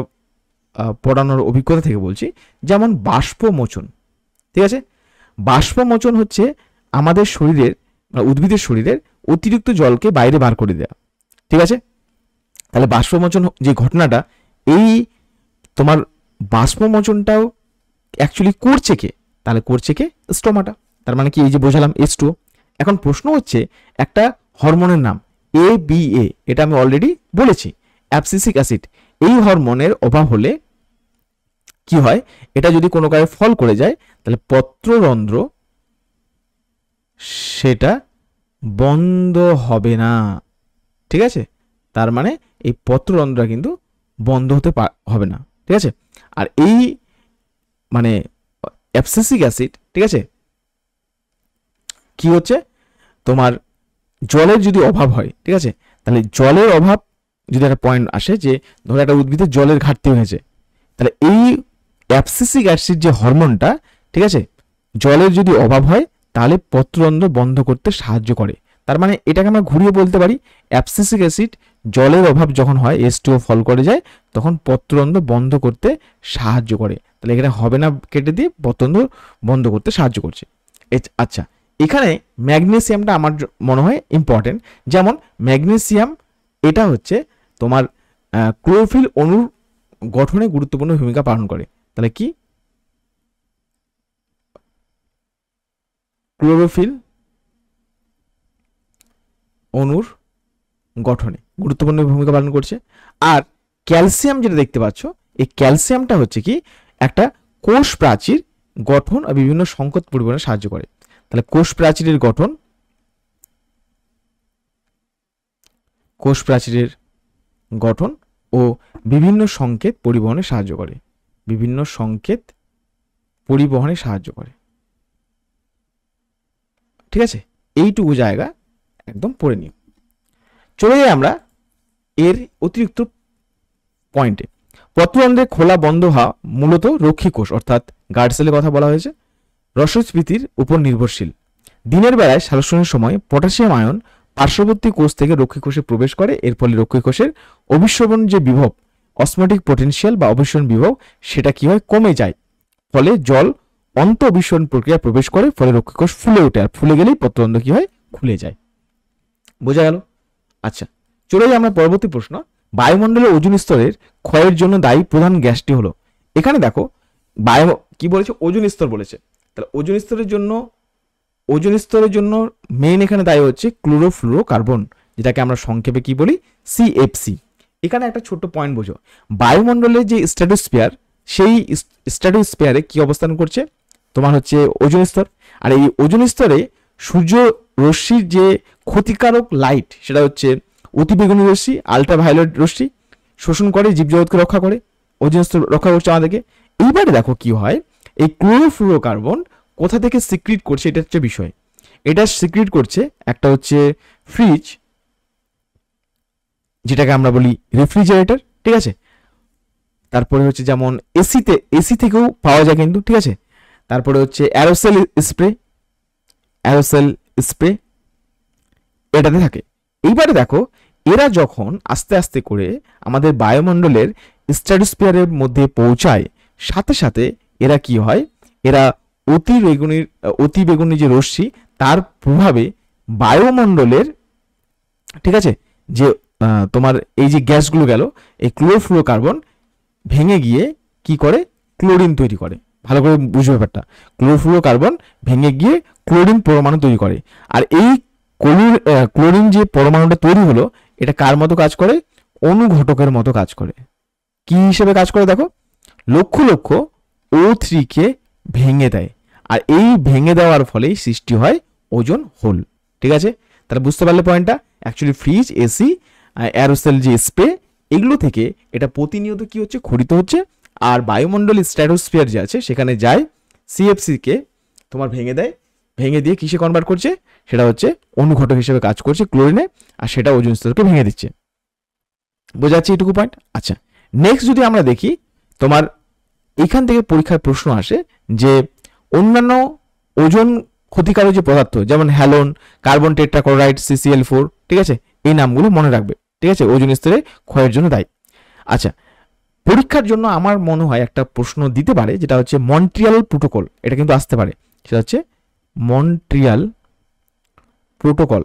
পড়ানোর অভিজ্ঞতা থেকে বলছি, যেমন বাষ্পমোচন। ঠিক আছে, বাষ্পমোচন হচ্ছে আমাদের শরীরের উদ্ভিদের শরীরের অতিরিক্ত জলকে বাইরে বার করে দেওয়া। ঠিক আছে, তাহলে বাষ্পমোচন যে ঘটনাটা, এই তোমার বাষ্পমোচনটাও অ্যাকচুয়ালি করছে কে, তাহলে করছে কে স্টোমাটা। তার মানে কি এই যে বোঝালাম H2O। এখন প্রশ্ন হচ্ছে একটা হরমোনের নাম ABA, এটা আমি অলরেডি বলেছি, অ্যাবসিসিক অ্যাসিড। এই হরমোনের অভাব হলে কি হয়, এটা যদি কোনো কারণে ফল করে যায় তাহলে পত্ররন্ধ্র সেটা বন্ধ হবে না। ঠিক আছে, তার মানে এই পত্ররন্ধ্র কিন্তু বন্ধ হতে হবে না। ঠিক আছে, আর এই মানে অ্যাবসিসিক অ্যাসিড, ঠিক আছে, কি হচ্ছে তোমার জলের যদি অভাব হয়, ঠিক আছে, তাহলে জলের অভাব যদি একটা পয়েন্ট আসে যে ধরো একটা উদ্ভিদের জলের ঘাটতি হয়েছে, তাহলে এই অ্যাবসিসিক অ্যাসিড যে হরমোনটা, ঠিক আছে, জলের যদি অভাব হয় তাহলে পত্ররন্ধ্র বন্ধ করতে সাহায্য করে। তার মানে এটাকে আমরা ঘুরিয়ে বলতে পারি, অ্যাবসিসিক অ্যাসিড জলের অভাব যখন হয়, H2O ফল করে যায়, তখন পত্ররন্ধ্র বন্ধ করতে সাহায্য করে। তাহলে এখানে হবে না কেটে দিয়ে পত্ররন্ধ্র বন্ধ করতে সাহায্য করছে। আচ্ছা, এখানে ম্যাগনেসিয়ামটা আমার মনে হয় ইম্পর্টেন্ট। যেমন ম্যাগনেসিয়াম এটা হচ্ছে তোমার ক্লোরোফিল অণুর গঠনে গুরুত্বপূর্ণ ভূমিকা পালন করে। তাহলে কি ক্লোরোফিল অণুর গঠনে গুরুত্বপূর্ণ ভূমিকা পালন করছে। আর ক্যালসিয়াম যেটা দেখতে পাচ্ছ, এই ক্যালসিয়ামটা হচ্ছে কি একটা কোষ প্রাচীর গঠন আর বিভিন্ন সংকেত পরিবহনে সাহায্য করে। তাহলে কোষ প্রাচীরের গঠন, কোষ প্রাচীরের গঠন ও বিভিন্ন সংকেত পরিবহনে সাহায্য করে, বিভিন্ন সংকেত পরিবহনে সাহায্য করে। ঠিক আছে, এইটুকু জায়গা একদম পড়ে নিও। চলে যাই আমরা এর অতিরিক্ত পয়েন্টে। পত্ররন্ধ্রে খোলা বন্ধ হওয়া মূলত রক্ষী কোষ অর্থাৎ গার্ড সেলের কথা বলা হয়েছে, রসস্ফীতির উপর নির্ভরশীল। দিনের বেলায় সালোকসংশ্লেষের সময় পটাশিয়াম আয়ন পার্শ্ববর্তী কোষ থেকে রক্ষী কোষে প্রবেশ করে, এর ফলে রক্ষী কোষের অভিস্রবণ যে বিভব, অসমোটিক পটেনশিয়াল বা অভিস্রবণ বিভব, সেটা কি হয়, কমে যায়। ফলে জল অন্ত অভিস্রবণ প্রক্রিয়া প্রবেশ করে, ফলে রক্ষী কোষ ফুলে ওঠে, আর ফুলে গেলেই পত্ররন্ধ্র কি হয়, খুলে যায়। বোঝা গেল? আচ্ছা, চলে যাই আমরা পরবর্তী প্রশ্ন। বায়ুমণ্ডলের ওজোন স্তরের ক্ষয়ের জন্য দায়ী প্রধান গ্যাসটি হলো। এখানে দেখো বায়ু কি বলেছে, ওজোন স্তর বলেছে। তাহলে ওজোন স্তরের জন্য ওজোন স্তরের জন্য মেইন এখানে দায়ী হচ্ছে ক্লোরোফ্লুরোকার্বন, যেটাকে আমরা সংক্ষেপে কি বলি, সিএফসি। এখানে একটা ছোট্ট পয়েন্ট বোঝো, বায়ুমণ্ডলের যে স্ট্র্যাটোস্ফিয়ার, সেই স্ট্র্যাটোস্ফিয়ারে কি অবস্থান করছে, তোমার হচ্ছে ওজোন স্তর। আর এই ওজোন স্তরে সূর্য রশ্মির যে ক্ষতিকারক লাইট, সেটা হচ্ছে অতিবেগুনি রশ্মি, আলট্রাভায়োলেট রশ্মি শোষণ করে, জীবজগৎকে রক্ষা করে, ওজোন স্তর রক্ষা করছে আমাদেরকে। এইবারে দেখো কি হয়, এই ক্লোরোফ্লুরোকার্বন কোথা থেকে সিক্রিট করছে, এটা হচ্ছে বিষয়। এটা সিক্রিট করছে একটা হচ্ছে ফ্রিজ, যেটাকে আমরা বলি রেফ্রিজারেটর, ঠিক আছে। তারপরে হচ্ছে যেমন এসি থেকেও পাওয়া যায় কিন্তু, ঠিক আছে। তারপরে হচ্ছে অ্যারোসেল স্প্রে এটাতে থাকে। এইবারে দেখো, এরা যখন আস্তে আস্তে করে আমাদের বায়ুমণ্ডলের স্ট্র্যাটোস্ফিয়ারের মধ্যে পৌঁছায়, সাথে সাথে এরা কি হয়, এরা অতিবেগুনি যে রশ্মি, তার প্রভাবে বায়ুমণ্ডলের, ঠিক আছে, যে তোমার এই যে গ্যাসগুলো গেল, এই ক্লোরোফ্লুরোকার্বন ভেঙে গিয়ে কি করে, ক্লোরিন তৈরি করে। ভালো করে বুঝবে ব্যাপারটা, ক্লোরোফ্লুরোকার্বন ভেঙে গিয়ে ক্লোরিন পরমাণু তৈরি করে। আর এই ক্লোরিন যে পরমাণুটা তৈরি হলো, এটা কার মতো কাজ করে, অনুঘটকের মতো কাজ করে। কি হিসেবে কাজ করে দেখো, লক্ষ লক্ষ O3 কে ভেঙে দেয়, আর এই ভেঙে দেওয়ার ফলেই সৃষ্টি হয় ওজোন হোল, ঠিক আছে। তাহলে বুঝতে পারলে পয়েন্টটা, অ্যাকচুয়ালি ফ্রিজ, এসি, অ্যারোসেল যে স্প্রে, এগুলো থেকে এটা প্রতিনিয়ত কি হচ্ছে, খরিত হচ্ছে। আর বায়ুমণ্ডল স্ট্র্যাটোস্ফিয়ার যে আছে, সেখানে যায়, সিএফসি কে তোমার ভেঙে দেয়, ভেঙে দিয়ে কিসে কনভার্ট করছে, সেটা হচ্ছে অনুঘটক হিসেবে কাজ করছে ক্লোরিনে, আর সেটা ওজোন স্তরকে ভেঙে দিচ্ছে। বোঝা যাচ্ছে এটুকু পয়েন্ট। আচ্ছা, নেক্সট যদি আমরা দেখি, তোমার এখান থেকে পরীক্ষার প্রশ্ন আসে যে অন্যান্য ওজোন ক্ষতিকারক যে পদার্থ, যেমন হ্যালোন, কার্বন টেট্রাক্লোরাইড, CCl4, ঠিক আছে, এই নামগুলো মনে রাখবে, ঠিক আছে, ওজোন স্তরে ক্ষয়ের জন্য দায়ী। আচ্ছা, পরীক্ষার জন্য আমার মনে হয় একটা প্রশ্ন দিতে পারে, যেটা হচ্ছে মন্ট্রিয়াল প্রোটোকল, এটা কিন্তু আসতে পারে। সেটা হচ্ছে মন্ট্রিয়াল প্রোটোকল,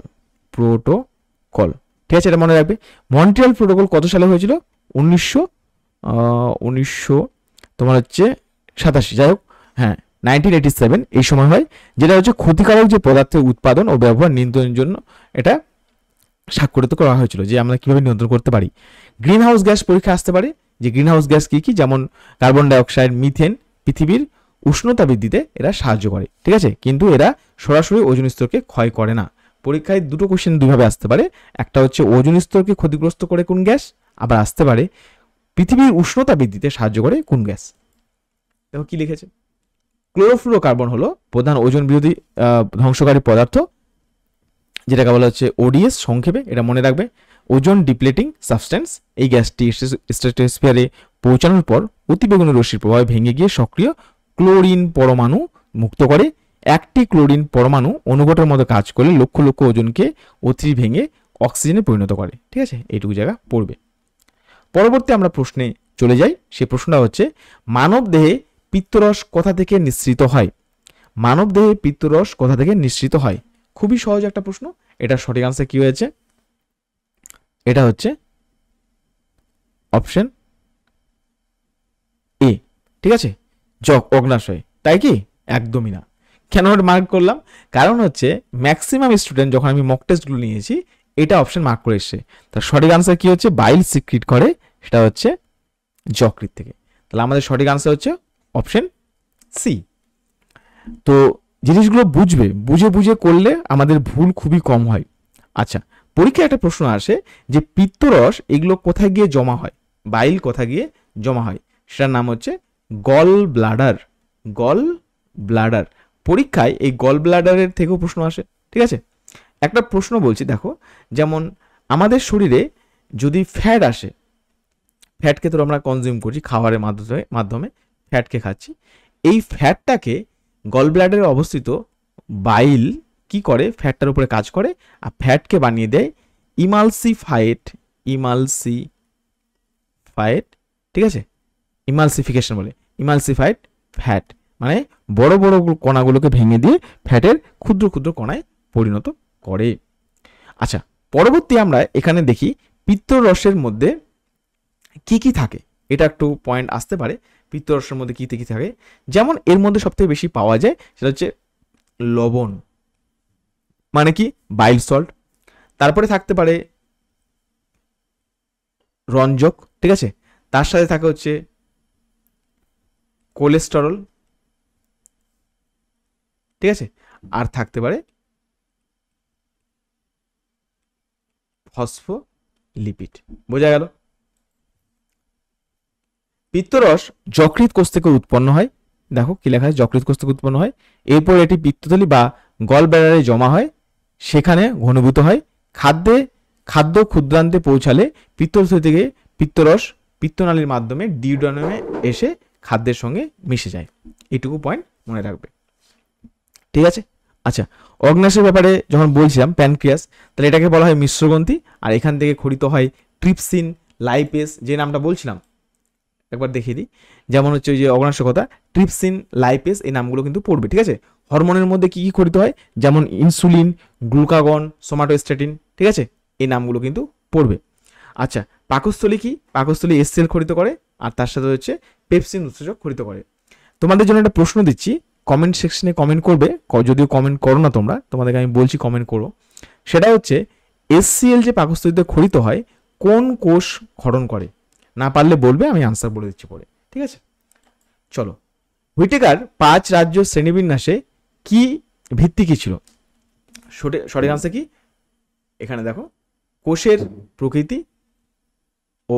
ঠিক আছে, এটা মনে রাখবে। মন্ট্রিয়াল প্রোটোকল কত সালে হয়েছিল, 1900 তোমার হচ্ছে 87, যাই হোক, হ্যাঁ 1987 এই সময় হয়, যেটা হচ্ছে ক্ষতিকারক যে পদার্থের উৎপাদন ও ব্যবহার নিয়ন্ত্রণের জন্য এটা স্বাক্ষরিত করা হয়েছিল, যে আমরা কিভাবে নিয়ন্ত্রণ করতে পারি। গ্রিন হাউস গ্যাস পরীক্ষা আসতে পারে, যে গ্রিন হাউস গ্যাস কি কি, যেমন কার্বন ডাইঅক্সাইড, মিথেন, পৃথিবীর উষ্ণতা বৃদ্ধিতে এরা সাহায্য করে, ঠিক আছে, কিন্তু এরা সরাসরি ওজোন স্তরকে ক্ষয় করে না। পরীক্ষায় দুটো কোশ্চেন দুইভাবে আসতে পারে, একটা হচ্ছে ওজোন স্তরকে ক্ষতিগ্রস্ত করে কোন গ্যাস, আবার আসতে পারে পৃথিবীর উষ্ণতা বৃদ্ধিতে সাহায্য করে কোন গ্যাস। দেখো কি লিখেছে, ক্লোরোফ্লুরোকার্বন হলো প্রধান ওজোন বিরোধী ধ্বংসকারী পদার্থ, যেটাকে বলা হচ্ছে ওডিএস সংক্ষেপে, এটা মনে রাখবে। ওজোন ডিপ্লেটিং সাবস্টেন্স, এই গ্যাসটি স্ট্র্যাটোস্ফিয়ারে পৌঁছানোর পর অতিবেগুনি রশ্মির প্রভাবে ভেঙে গিয়ে সক্রিয় ক্লোরিন পরমাণু মুক্ত করে। একটি ক্লোরিন পরমাণু অনুঘটের মতো কাজ করলে লক্ষ লক্ষ ওজনকে অতি ভেঙে অক্সিজেনে পরিণত করে, ঠিক আছে, এইটুকু জায়গা পড়বে। পরবর্তী আমরা প্রশ্নে চলে যাই, সেই প্রশ্নটা হচ্ছে মানব দেহে পিত্তরস কোথা থেকে নিঃসৃত হয়। মানব দেহে পিত্তরস কোথা থেকে নিঃসৃত হয়, খুবই সহজ একটা প্রশ্ন। এটা সঠিক আনসার কি হয়েছে, এটা হচ্ছে অপশন এ, ঠিক আছে, অগ্নাশয়। তাই কি, একদমই না। কেন মার্ক করলাম, কারণ হচ্ছে ম্যাক্সিমাম স্টুডেন্ট যখন আমি মক টেস্টগুলো নিয়েছি, এটা অপশন মার্ক করে এসছে। তার সঠিক আনসার কি হচ্ছে, বাইল সিক্রিট করে, সেটা হচ্ছে যকৃৎ থেকে। তাহলে আমাদের সঠিক আনসার হচ্ছে অপশন সি। তো জিনিসগুলো বুঝে বুঝে করলে আমাদের ভুল খুবই কম হয়। আচ্ছা, পরীক্ষায় একটা প্রশ্ন আসে যে পিত্তরস এগুলো কোথায় গিয়ে জমা হয়, বাইল কোথায় গিয়ে জমা হয়, সেটার নাম হচ্ছে গল ব্লাডার। পরীক্ষায় এই গল ব্লাডারের থেকেও প্রশ্ন আসে, ঠিক আছে। একটা প্রশ্ন বলছি দেখো, যেমন আমাদের শরীরে যদি ফ্যাট আসে, ফ্যাটকে তো আমরা কনজিউম করছি খাবারের মাধ্যমে ফ্যাটকে খাচ্ছি, এই ফ্যাটটাকে গল ব্লাডারে অবস্থিত বাইল কি করে, ফ্যাটটার উপরে কাজ করে, আর ফ্যাটকে বানিয়ে দেয় ইমালসিফাইড, ঠিক আছে, ইমালসিফিকেশন বলে, ইমালসিফাইড ফ্যাট, মানে বড় বড় কণাগুলোকে ভেঙে দিয়ে ফ্যাটের ক্ষুদ্র ক্ষুদ্র কণায় পরিণত করে। আচ্ছা, পরবর্তী আমরা এখানে দেখি পিত্তরসের মধ্যে কি কি থাকে, এটা একটু পয়েন্ট আসতে পারে। পিত্তরসের মধ্যে কি কি থাকে, যেমন এর মধ্যে সবথেকে বেশি পাওয়া যায় সেটা হচ্ছে লবণ, মানে কি বাইল সল্ট, তারপরে থাকতে পারে রঞ্জক, ঠিক আছে, তার সাথে থাকে হচ্ছে কোলেস্টেরল, ঠিক আছে, আর থাকতে পারে ফসফোলিপিড। বোঝা গেল? পিত্তরস যকৃৎ কোষ থেকে উৎপন্ন হয়, দেখো কি লেখা হয়, যকৃৎ কোষ থেকে উৎপন্ন হয়, এরপর এটি পিত্তথলি বা গল ব্যাডারে জমা হয়, সেখানে ঘনীভূত হয়, খাদ্য ক্ষুদ্রান্তে পৌঁছালে পিত্তথলি থেকে পিত্তরস পিত্তনালীর মাধ্যমে ডিউডেনামে এসে খাদ্যের সঙ্গে মিশে যায়। এইটুকু পয়েন্ট মনে রাখবে, ঠিক আছে। আচ্ছা, অগ্ন্যাশয়ের ব্যাপারে যখন বলছিলাম প্যানক্রিয়াস, তাহলে এটাকে বলা হয় মিশ্রগ্রন্থি, আর এখান থেকে খরিত হয় ট্রিপসিন, লাইপেস, যে নামটা বলছিলাম একবার দেখিয়ে দিই, যেমন হচ্ছে ওই যে অগ্ন্যাশয় কথা, ট্রিপসিন, লাইপেস, এই নামগুলো কিন্তু পড়বে, ঠিক আছে। হরমোনের মধ্যে কি কি খরিত হয়, যেমন ইনসুলিন, গ্লুকাগন, সোমাটোস্ট্যাটিন, ঠিক আছে, এই নামগুলো কিন্তু পড়বে। আচ্ছা, পাকস্থলী কি, পাকস্থলী এসসিএল খরিত করে, আর তার সাথে হচ্ছে পেপসিন উৎসেচক খরিত করে। তোমাদের জন্য একটা প্রশ্ন দিচ্ছি, কমেন্ট সেকশনে কমেন্ট করবে, যদিও কমেন্ট করো না তোমরা, তোমাদেরকে আমি বলছি কমেন্ট করো। সেটা হচ্ছে এসসিএল যে পাকস্থলীতে খরিত হয় কোন কোষ ক্ষরণ করে, না পারলে বলবে, আমি আনসার বলে দিচ্ছি পরে, ঠিক আছে। চলো, হুইটেকার 5 রাজ্য শ্রেণীবিন্যাসে কি ভিত্তি কি ছিল? সঠিক আনসার কি, এখানে দেখো, কোষের প্রকৃতি ও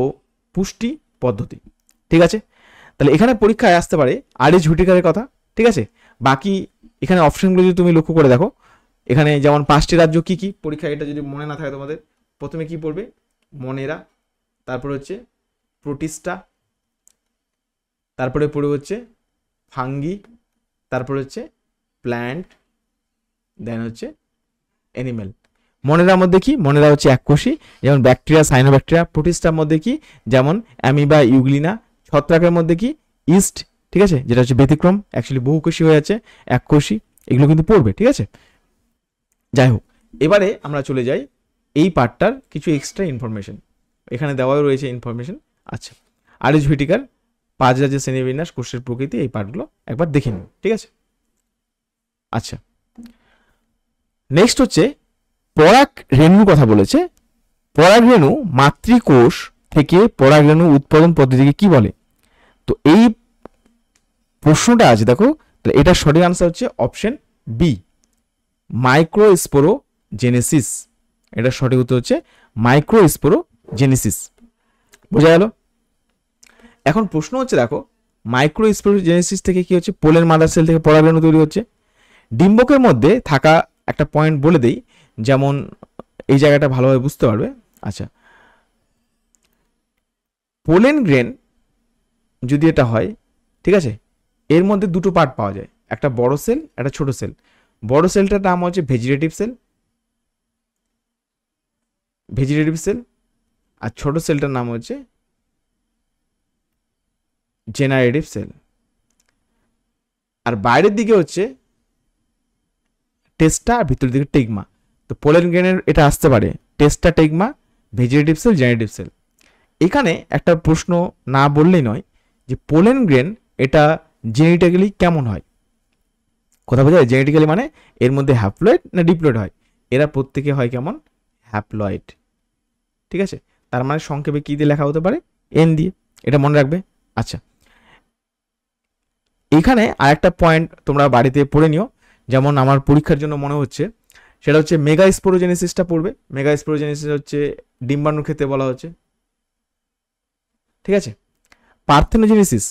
পুষ্টি পদ্ধতি, ঠিক আছে। তাহলে এখানে পরীক্ষায় আসতে পারে আর.এইচ হুইটেকারের কথা, ঠিক আছে। বাকি এখানে অপশনগুলো যদি তুমি লক্ষ্য করে দেখো, এখানে যেমন 5টি রাজ্য কি কি, পরীক্ষা এটা যদি মনে না থাকে তোমাদের, প্রথমে কি পড়বে, মনেরা, তারপরে হচ্ছে প্রোটিস্টা, তারপরে পড়বে হচ্ছে ফাঙ্গি, তারপরে হচ্ছে প্ল্যান্ট, দেন হচ্ছে অ্যানিমেল। মনেরার মধ্যে কি, মনেরা হচ্ছে এককোষী, যেমন ব্যাকটেরিয়া, সাইনোব্যাকটেরিয়া। প্রোটিস্টার মধ্যে কি, যেমন অ্যামিবা, ইউগ্লিনা। ছত্রাকের মধ্যে কি, ইস্ট, ঠিক আছে, যেটা হচ্ছে ব্যতিক্রম, অ্যাকচুয়ালি বহুকোষী হয়ে যাচ্ছে, এককোষী, এগুলো কিন্তু পড়বে, ঠিক আছে। যাই হোক, এবারে আমরা চলে যাই এই পার্টটার কিছু এক্সট্রা ইনফরমেশন, এখানে দেওয়াও রয়েছে ইনফরমেশন। আচ্ছা, আর.এইচ হুইটেকার 5 রাজ্যের শ্রেণীবিন্যাস, কোষের প্রকৃতি, এই পার্টগুলো একবার দেখে নিন, ঠিক আছে। আচ্ছা, নেক্সট হচ্ছে পরাগ রেণুর কথা বলেছে। পরাগ রেণু মাতৃকোষ থেকে পরাগ রেণু উৎপাদন পদ্ধতিকে কি বলে? তো এই প্রশ্নটা আছে, দেখো, তাহলে এটা সঠিক আনসার হচ্ছে অপশন বি, মাইক্রোস্পোরোজেনেসিস। এটা সঠিক উত্তর হচ্ছে মাইক্রোস্পোরোজেনেসিস। বোঝা গেল? এখন প্রশ্ন হচ্ছে, দেখো, মাইক্রোস্পোরোজেনেসিস থেকে কি হচ্ছে, পোলের মাদার সেল থেকে পরাগ রেণু তৈরি হচ্ছে। ডিম্বকের মধ্যে থাকা একটা পয়েন্ট বলে দেই, যেমন এই জায়গাটা ভালোভাবে বুঝতে পারবে। আচ্ছা, পোলেন গ্রেন যদি এটা হয়, ঠিক আছে, এর মধ্যে দুটো পার্ট পাওয়া যায়, একটা বড় সেল, একটা ছোট সেল। বড় সেলটার নাম হচ্ছে ভেজিটেটিভ সেল, আর ছোট সেলটার নাম হচ্ছে জেনারেটিভ সেল। আর বাইরের দিকে হচ্ছে টেস্টা, আর ভিতরের দিকে টেগমা। তো পোলেন গ্রেনের এটা আসতে পারে টেস্টা, টেগমা, ভেজিটেটিভ সেল, জেনারেটিভ সেল। এখানে একটা প্রশ্ন না বললেই নয়, যে পোলেন গ্রেন এটা জেনেটিক্যালি কেমন হয়। কথা বোঝা যায়? জেনেটিক্যালি মানে এর মধ্যে হ্যাপ্লয়েড না ডিপ্লয়েড হয়, এরা প্রত্যেকে হয় কেমন, হ্যাপ্লয়েড, ঠিক আছে। তার মানে সংক্ষেপে কি দিয়ে লেখা হতে পারে, এন দিয়ে, এটা মনে রাখবে। আচ্ছা, এখানে আরেকটা পয়েন্ট তোমরা বাড়িতে পড়ে নিও, যেমন আমার পরীক্ষার জন্য মনে হচ্ছে, সেটা হচ্ছে মেগাস্পোরোজেনেসিসটা পড়বে। মেগাস্পোরোজেনেসিস হচ্ছে ডিম্বাণুর ক্ষেত্রে বলা হচ্ছে, ঠিক আছে। পার্থেনোজেনেসিস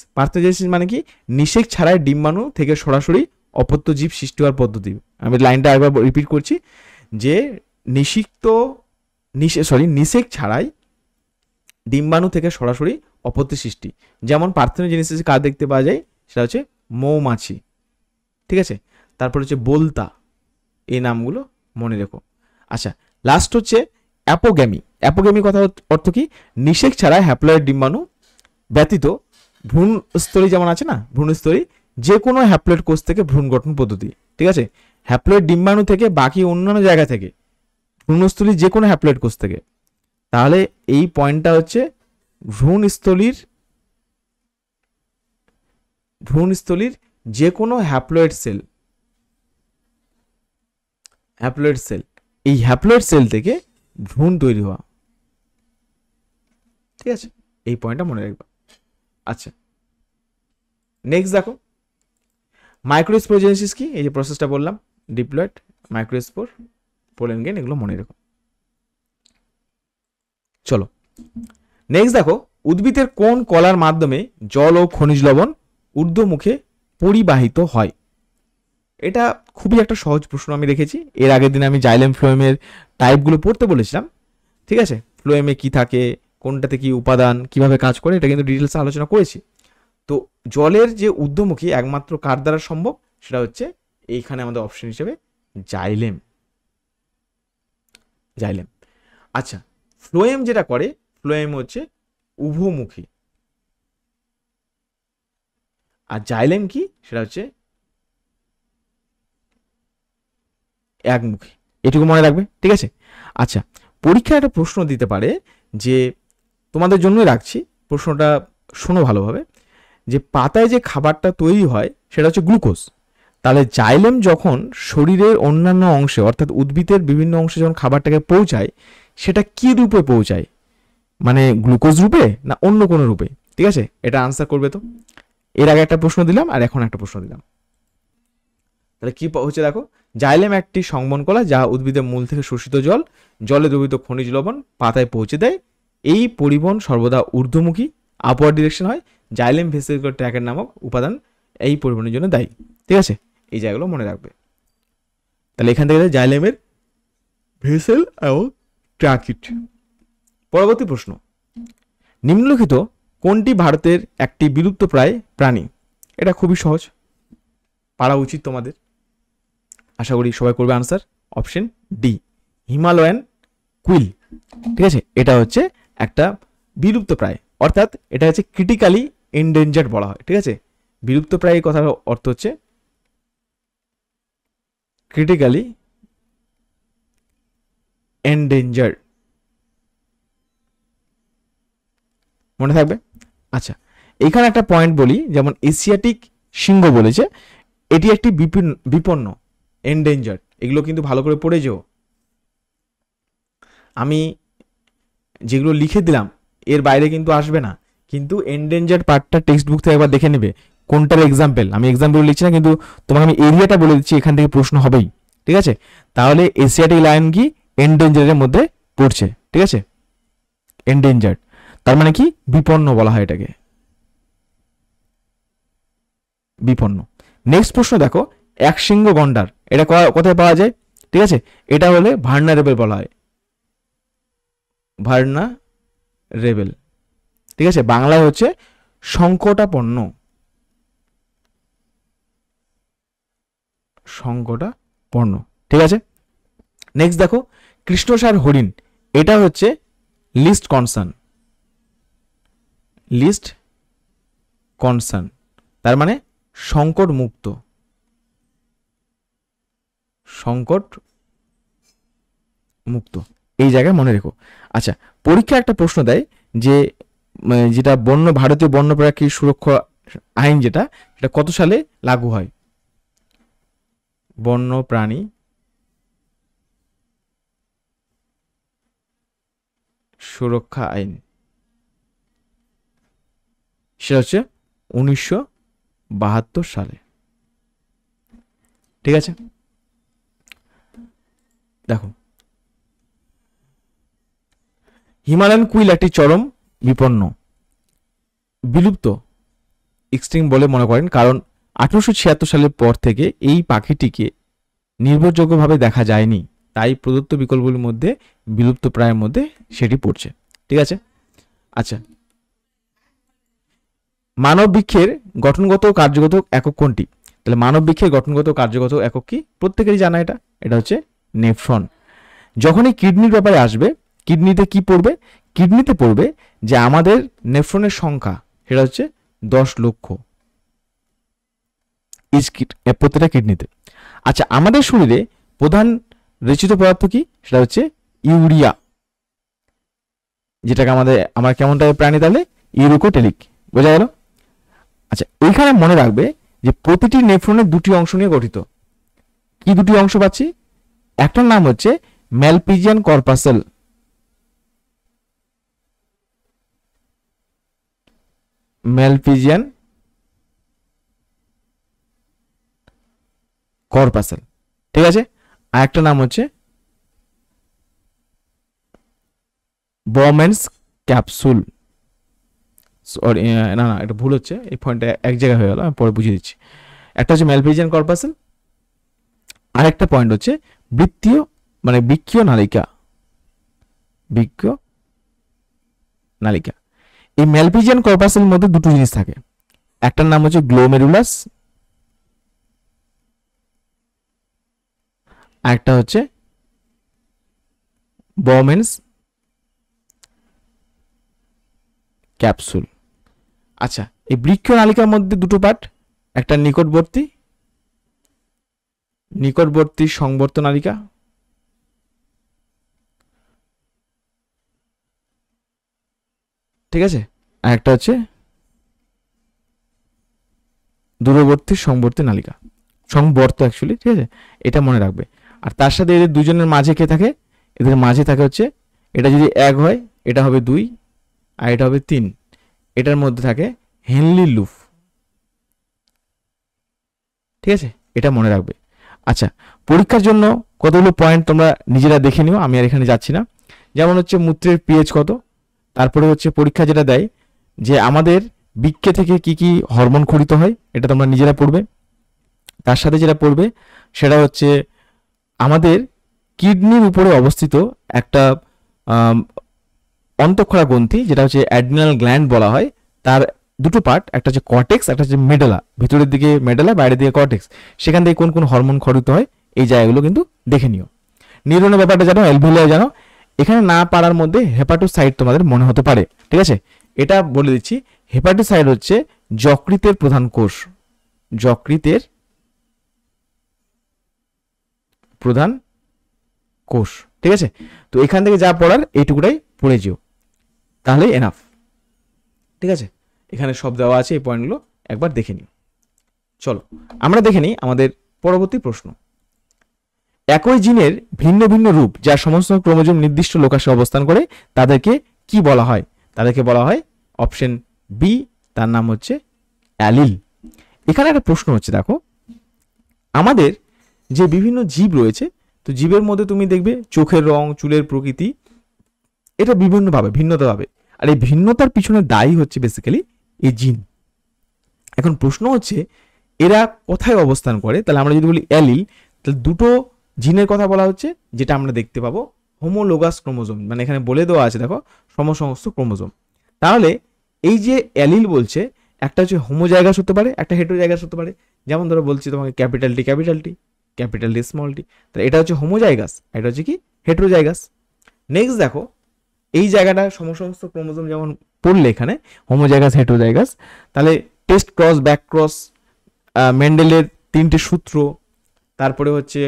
মানে কি, নিষেক ছাড়াই ডিম্বাণু থেকে সরাসরি অপত্য জীব সৃষ্টি হওয়ার পদ্ধতি। আমি লাইনটা একবার রিপিট করছি, যে নিষেক ছাড়াই ডিম্বাণু থেকে সরাসরি অপত্য সৃষ্টি। যেমন পার্থেনোজেনেসিস কার দেখতে পাওয়া যায়, সেটা হচ্ছে মৌমাছি, ঠিক আছে। তারপর হচ্ছে বোলতা, এই নামগুলো মনে রেখো। আচ্ছা, লাস্ট হচ্ছে অ্যাপোগ্যামি। অ্যাপোগ্যামি কথা অর্থ কি, নিষেক ছাড়া হ্যাপ্লয়েড ডিম্বাণু ব্যতীত ভ্রূণস্থলী যেমন আছে না, ভ্রূণস্থলী, যে কোনো হ্যাপ্লয়েড কোষ থেকে ভ্রূণ গঠন পদ্ধতি, ঠিক আছে। হ্যাপ্লয়েড ডিম্বাণু থেকে বাকি অন্যান্য জায়গা থেকে, ভ্রূণস্থলী যে কোনো হ্যাপ্লয়েড কোষ থেকে। তাহলে এই পয়েন্টটা হচ্ছে ভ্রূণস্থলীর যে কোনো হ্যাপ্লয়েড সেল, হ্যাপ্লয়েড সেল, এই হ্যাপ্লয়েড সেল থেকে ভ্রূণ তৈরি হওয়া। ঠিক আছে, এই পয়েন্টটা মনে রাখবা। আচ্ছা, নেক্সট দেখো মাইক্রোস্পোরোজেনেসিস কি, এই যে প্রসেসটা বললাম, ডিপ্লয়েড, মাইক্রোস্পোর, পোলেন গ্রেন, এগুলো মনে রেখো। চলো নেক্সট দেখো উদ্ভিদের কোন কলার মাধ্যমে জল ও খনিজ লবণ ঊর্ধ্বমুখে পরিবাহিত হয়। এটা খুবই একটা সহজ প্রশ্ন আমি রেখেছি। এর আগের দিন আমি জাইলেম ফ্লোয়েমের টাইপগুলো পড়তে বলেছিলাম। ঠিক আছে, ফ্লোয়েমে কি থাকে, কোনটাতে কি উপাদান, কিভাবে কাজ করে, এটা কিন্তু ডিটেলসে আলোচনা করেছি। তো জলের যে ঊর্ধ্বমুখী একমাত্র কার দ্বারা সম্ভব, সেটা হচ্ছে এইখানে আমাদের অপশন হিসেবে জাইলেম। জাইলেম। আচ্ছা, ফ্লোয়েম যেটা করে, ফ্লোয়েম হচ্ছে উভমুখী, আর জাইলেম কি, সেটা হচ্ছে একমুখী। এটুকু মনে রাখবে, ঠিক আছে। আচ্ছা, পরীক্ষায় একটা প্রশ্ন দিতে পারে, যে তোমাদের জন্যই রাখছি প্রশ্নটা, শোনো ভালোভাবে, যে পাতায় যে খাবারটা তৈরি হয় সেটা হচ্ছে গ্লুকোজ। তাহলে জাইলেম যখন শরীরের অন্যান্য অংশে অর্থাৎ উদ্ভিদের বিভিন্ন অংশে যখন খাবারটাকে পৌঁছায়, সেটা কি রূপে পৌঁছায়, মানে গ্লুকোজ রূপে না অন্য কোনো রূপে? ঠিক আছে, এটা আনসার করবে তো। এর আগে একটা প্রশ্ন দিলাম আর এখন একটা প্রশ্ন দিলাম। তাহলে কি হচ্ছে দেখো, জাইলেম একটি সংবহন কলা যা উদ্ভিদের মূল থেকে শোষিত জল, জলে দ্রবীভূত খনিজ লবণ পাতায় পৌঁছে দেয়। এই পরিবহন সর্বদা ঊর্ধ্বমুখী, আপওয়ার্ড ডিরেকশন হয়। জাইলেম ভেসিকল ট্র্যাকের নামক উপাদান এই পরিবহনের জন্য দায়ী। ঠিক আছে, এই জায়গাগুলো মনে রাখবে। তাহলে এখান থেকে জাইলেমের ভেসেল এবং ট্র্যাকিট। পরবর্তী প্রশ্ন, নিম্নলিখিত কোনটি ভারতের একটি বিলুপ্তপ্রায় প্রাণী? এটা খুবই সহজ, পারা উচিত তোমাদের, আশা করি সবাই করবে answer. Option D, Himalayan quail. ঠিক আছে, এটা হচ্ছে একটা বিলুপ্তপ্রায়, অর্থাৎ এটা হচ্ছে ক্রিটিক্যালি এন্ডেঞ্জার্ড বলা হয়। ঠিক আছে, বিলুপ্তপ্রায় কথার অর্থ হচ্ছে ক্রিটিক্যালি এন্ডেঞ্জার্ড, মনে থাকবে। আচ্ছা, এখানে একটা পয়েন্ট বলি, যেমন এশিয়াটিক সিংহ বলেছে, এটি একটি বিপন্ন, এন্ডেঞ্জার্ড, এগুলো কিন্তু ভালো করে পড়ে যেও। আমি যেগুলো লিখে দিলাম এর বাইরে কিন্তু আসবে না, কিন্তু এন্ডেঞ্জার্ড পার্টটা টেক্সট বুক থেকে একবার দেখে নেবে কোনটার এক্সাম্পল। আমি এক্সাম্পল লিখছি না, কিন্তু তোমাকে আমি এরিয়াটা বলে দিচ্ছি, এখান থেকে প্রশ্ন হবেই। ঠিক আছে, তাহলে এশিয়াটিক লায়ন কি এন্ডেঞ্জার্ডের মধ্যে পড়ছে। ঠিক আছে, এন্ডেঞ্জার্ড তার মানে কি বিপন্ন বলা হয় এটাকে, বিপন্ন। নেক্সট প্রশ্ন দেখো, এক সিংহ গন্ডার এটা কোথায় পাওয়া যায়? ঠিক আছে, এটা হলে ভার্নারেবল বলা হয়, ভার্নারেবল। ঠিক আছে, বাংলায় হচ্ছে সংকটাপন্ন, সংকটাপন্ন। ঠিক আছে, নেক্সট দেখো, কৃষ্ণসার হরিণ এটা হচ্ছে লিস্ট কনসার্ন, লিস্ট কনসার্ন তার মানে সংকট মুক্ত, সংকট মুক্ত, এই জায়গায় মনে রেখো। আচ্ছা, পরীক্ষা একটা প্রশ্ন দেয় যে যেটা ভারতীয় বন্যপ্রাণী সুরক্ষা আইন যেটা, সেটা কত সালে লাগু হয়? বন্যপ্রাণী সুরক্ষা আইন, সেটা হচ্ছে 1972 সালে। ঠিক আছে, দেখো হিমালয়ান কুইল একটি চরম বিপন্ন, বিলুপ্ত, এক্সটিংক্ট বলে মনে করেন, কারণ 1876 সালের পর থেকে এই পাখিটিকে নির্ভরযোগ্যভাবে দেখা যায়নি, তাই প্রদত্ত বিকল্পগুলির মধ্যে বিলুপ্ত প্রায়ের মধ্যে সেটি পড়ছে। ঠিক আছে, আচ্ছা, মানব বৃক্ষের গঠনগত ও কার্যগত একক কোনটি? তাহলে মানব বৃক্ষের গঠনগত কার্যগত একক কি? প্রত্যেকেরই জানা এটা, এটা হচ্ছে নেফ্রন। যখনই কিডনির ব্যাপারে আসবে, কিডনিতে কি পড়বে? কিডনিতে পড়বে যে আমাদের নেফ্রনের সংখ্যা সেটা হচ্ছে 10 লক্ষ প্রত্যেকটা কিডনিতে। আচ্ছা, আমাদের শরীরে প্রধান রচিত পদার্থ কি? সেটা হচ্ছে ইউরিয়া, যেটাকে আমরা কেমন টাইপের প্রাণী? তাহলে ইউরোকোটেলিক, বোঝা গেল? আচ্ছা, এইখানে মনে রাখবে যে প্রতিটি নেফ্রনের দুটি অংশ নিয়ে গঠিত। কি দুটি অংশ পাচ্ছি? একটার নাম হচ্ছে ম্যালপিজিয়ান কর্পাসেল, ম্যালপিজিয়ান কর্পাসেল, ঠিক আছে। আর একটা নাম হচ্ছে বমেন্স ক্যাপসুল, সরি না না এটা ভুল হচ্ছে, এই পয়েন্টটা এক জায়গায় হয়ে গেল, আমি পরে বুঝিয়ে দিচ্ছি। একটা হচ্ছে ম্যালপিজিয়ান কর্পাসেল, আরেকটা পয়েন্ট হচ্ছে বৃত্তীয় মানে বৃক্ষীয় নালিকা, বৃক্ষীয় নালিকা। এই ম্যালপিজিয়ান কর্পাসের মধ্যে দুটো জিনিস থাকে, একটার নাম হচ্ছে গ্লোমেরুলাস, আরেকটা হচ্ছে বমেন্স ক্যাপসুল। আচ্ছা, এই বৃক্ষীয় নালিকার মধ্যে দুটো পার্ট, একটা নিকটবর্তী সংবর্ত নালিকা, ঠিক আছে, আর একটা হচ্ছে দূরবর্তী সংবর্তী নালিকা, সংবর্ত অ্যাকচুয়ালি, ঠিক আছে, এটা মনে রাখবে। আর তার সাথে এদের দুজনের মাঝে কে থাকে, এদের মাঝে থাকে হচ্ছে, এটা যদি 1 হয় এটা হবে 2 আর এটা হবে 3, এটার মধ্যে থাকে হেনলি লুপ, ঠিক আছে, এটা মনে রাখবে। আচ্ছা, পরীক্ষার জন্য কতগুলো পয়েন্ট তোমরা নিজেরা দেখে নিও, আমি আর এখানে যাচ্ছি না। যেমন হচ্ছে মূত্রের পিএইচ কত, তারপরে হচ্ছে পরীক্ষা যেটা দেয় যে আমাদের বৃক্কে থেকে কি কি হরমোন খরিত হয়, এটা তোমরা নিজেরা পড়বে। তার সাথে যেটা পড়বে সেটা হচ্ছে আমাদের কিডনির উপরে অবস্থিত একটা অন্তঃক্ষরা গ্রন্থি, যেটা হচ্ছে অ্যাড্রিনাল গ্ল্যান্ড বলা হয়, তার দুটো পার্ট, একটা হচ্ছে কর্টেক্স, একটা হচ্ছে মেডেলা, ভিতরের দিকে মেডেলা, বাইরের দিকে কর্টেক্স, সেখান থেকে কোন কোন হরমোন খরিত হয় এই জায়গাগুলো কিন্তু দেখে নিও। নিউরনের ব্যাপারটা জানো, অ্যালভিওলাই জানো, এখানে না পারার মধ্যে হেপাটোসাইট তোমাদের মনে হতে পারে, ঠিক আছে, এটা বলে দিচ্ছি। হেপাটোসাইট হচ্ছে যকৃতের প্রধান কোষ, যকৃতের প্রধান কোষ, ঠিক আছে। তো এখান থেকে যা পড়ার এইটুকুটাই পড়ে যেও, তাহলেই এনাফ, ঠিক আছে। এখানে সব দেওয়া আছে, এই পয়েন্টগুলো একবার দেখে নিও। চলো আমরা দেখে নিই আমাদের পরবর্তী প্রশ্ন। একই জিনের ভিন্ন ভিন্ন রূপ যা সমস্ত ক্রোমোজোম নির্দিষ্ট লোকাশে অবস্থান করে তাদেরকে কি বলা হয়, তাদেরকে বলা হয় অপশন বি, তার নাম হচ্ছে অ্যালিল। এখানে একটা প্রশ্ন হচ্ছে, দেখো আমাদের যে বিভিন্ন জীব রয়েছে, তো জীবের মধ্যে তুমি দেখবে চোখের রং, চুলের প্রকৃতি, এটা বিভিন্নভাবে ভিন্নতা পাবে, আর এই ভিন্নতার পিছনে দায়ী হচ্ছে বেসিক্যালি এই জিন। এখন প্রশ্ন হচ্ছে এরা কোথায় অবস্থান করে, তাহলে আমরা যদি বলি অ্যালিল, তাহলে দুটো জিনের কথা বলা হচ্ছে, যেটা আমরা দেখতে পাবো হোমোলোগাস ক্রোমোজোম, মানে এখানে বলে দেওয়া আছে দেখো সমসংস্থ ক্রোমোজোম। তাহলে এই যে অ্যালিল বলছে, একটা হচ্ছে হোমোজাইগাস হতে পারে, একটা হেটেরোজাইগাস হতে পারে। যেমন ধরো বলছি তোমাকে capital T, capital D small T, তাহলে এটা হচ্ছে হোমোজাইগাস, এটা হচ্ছে কি হেটেরোজাইগাস। নেক্সট দেখো এই জায়গাটা সমসমস্ত ক্রোমোজোম যেমন পড়লে এখানে হোমোজাইগাস, হেটেরোজাইগাস, তাহলে টেস্ট ক্রস, ব্যাক ক্রস, মেন্ডেলের 3টে সূত্র, তারপরে হচ্ছে